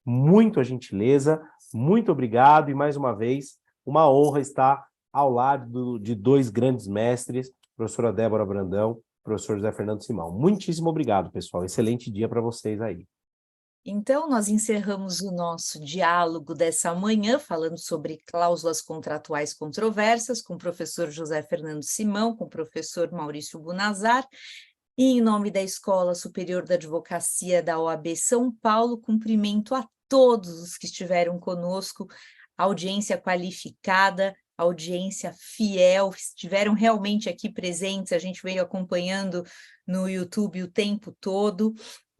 muito a gentileza, muito obrigado, e mais uma vez, uma honra estar ao lado de dois grandes mestres, professora Débora Brandão, professor José Fernando Simão. Muitíssimo obrigado, pessoal. Excelente dia para vocês aí. Então, nós encerramos o nosso diálogo dessa manhã, falando sobre cláusulas contratuais controversas, com o professor José Fernando Simão, com o professor Maurício Bunazar, e em nome da Escola Superior da Advocacia da OAB São Paulo, cumprimento a todos os que estiveram conosco, audiência qualificada, audiência fiel, estiveram realmente aqui presentes, a gente veio acompanhando no YouTube o tempo todo.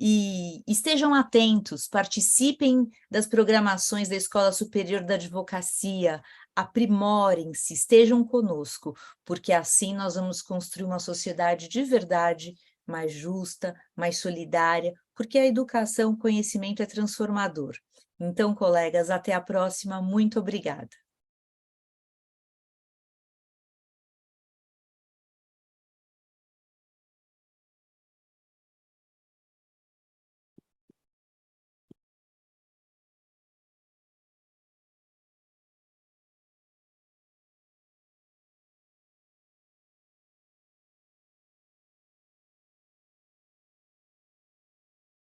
E estejam atentos, participem das programações da Escola Superior da Advocacia, aprimorem-se, estejam conosco, porque assim nós vamos construir uma sociedade de verdade, mais justa, mais solidária, porque a educação, o conhecimento é transformador. Então, colegas, até a próxima, muito obrigada.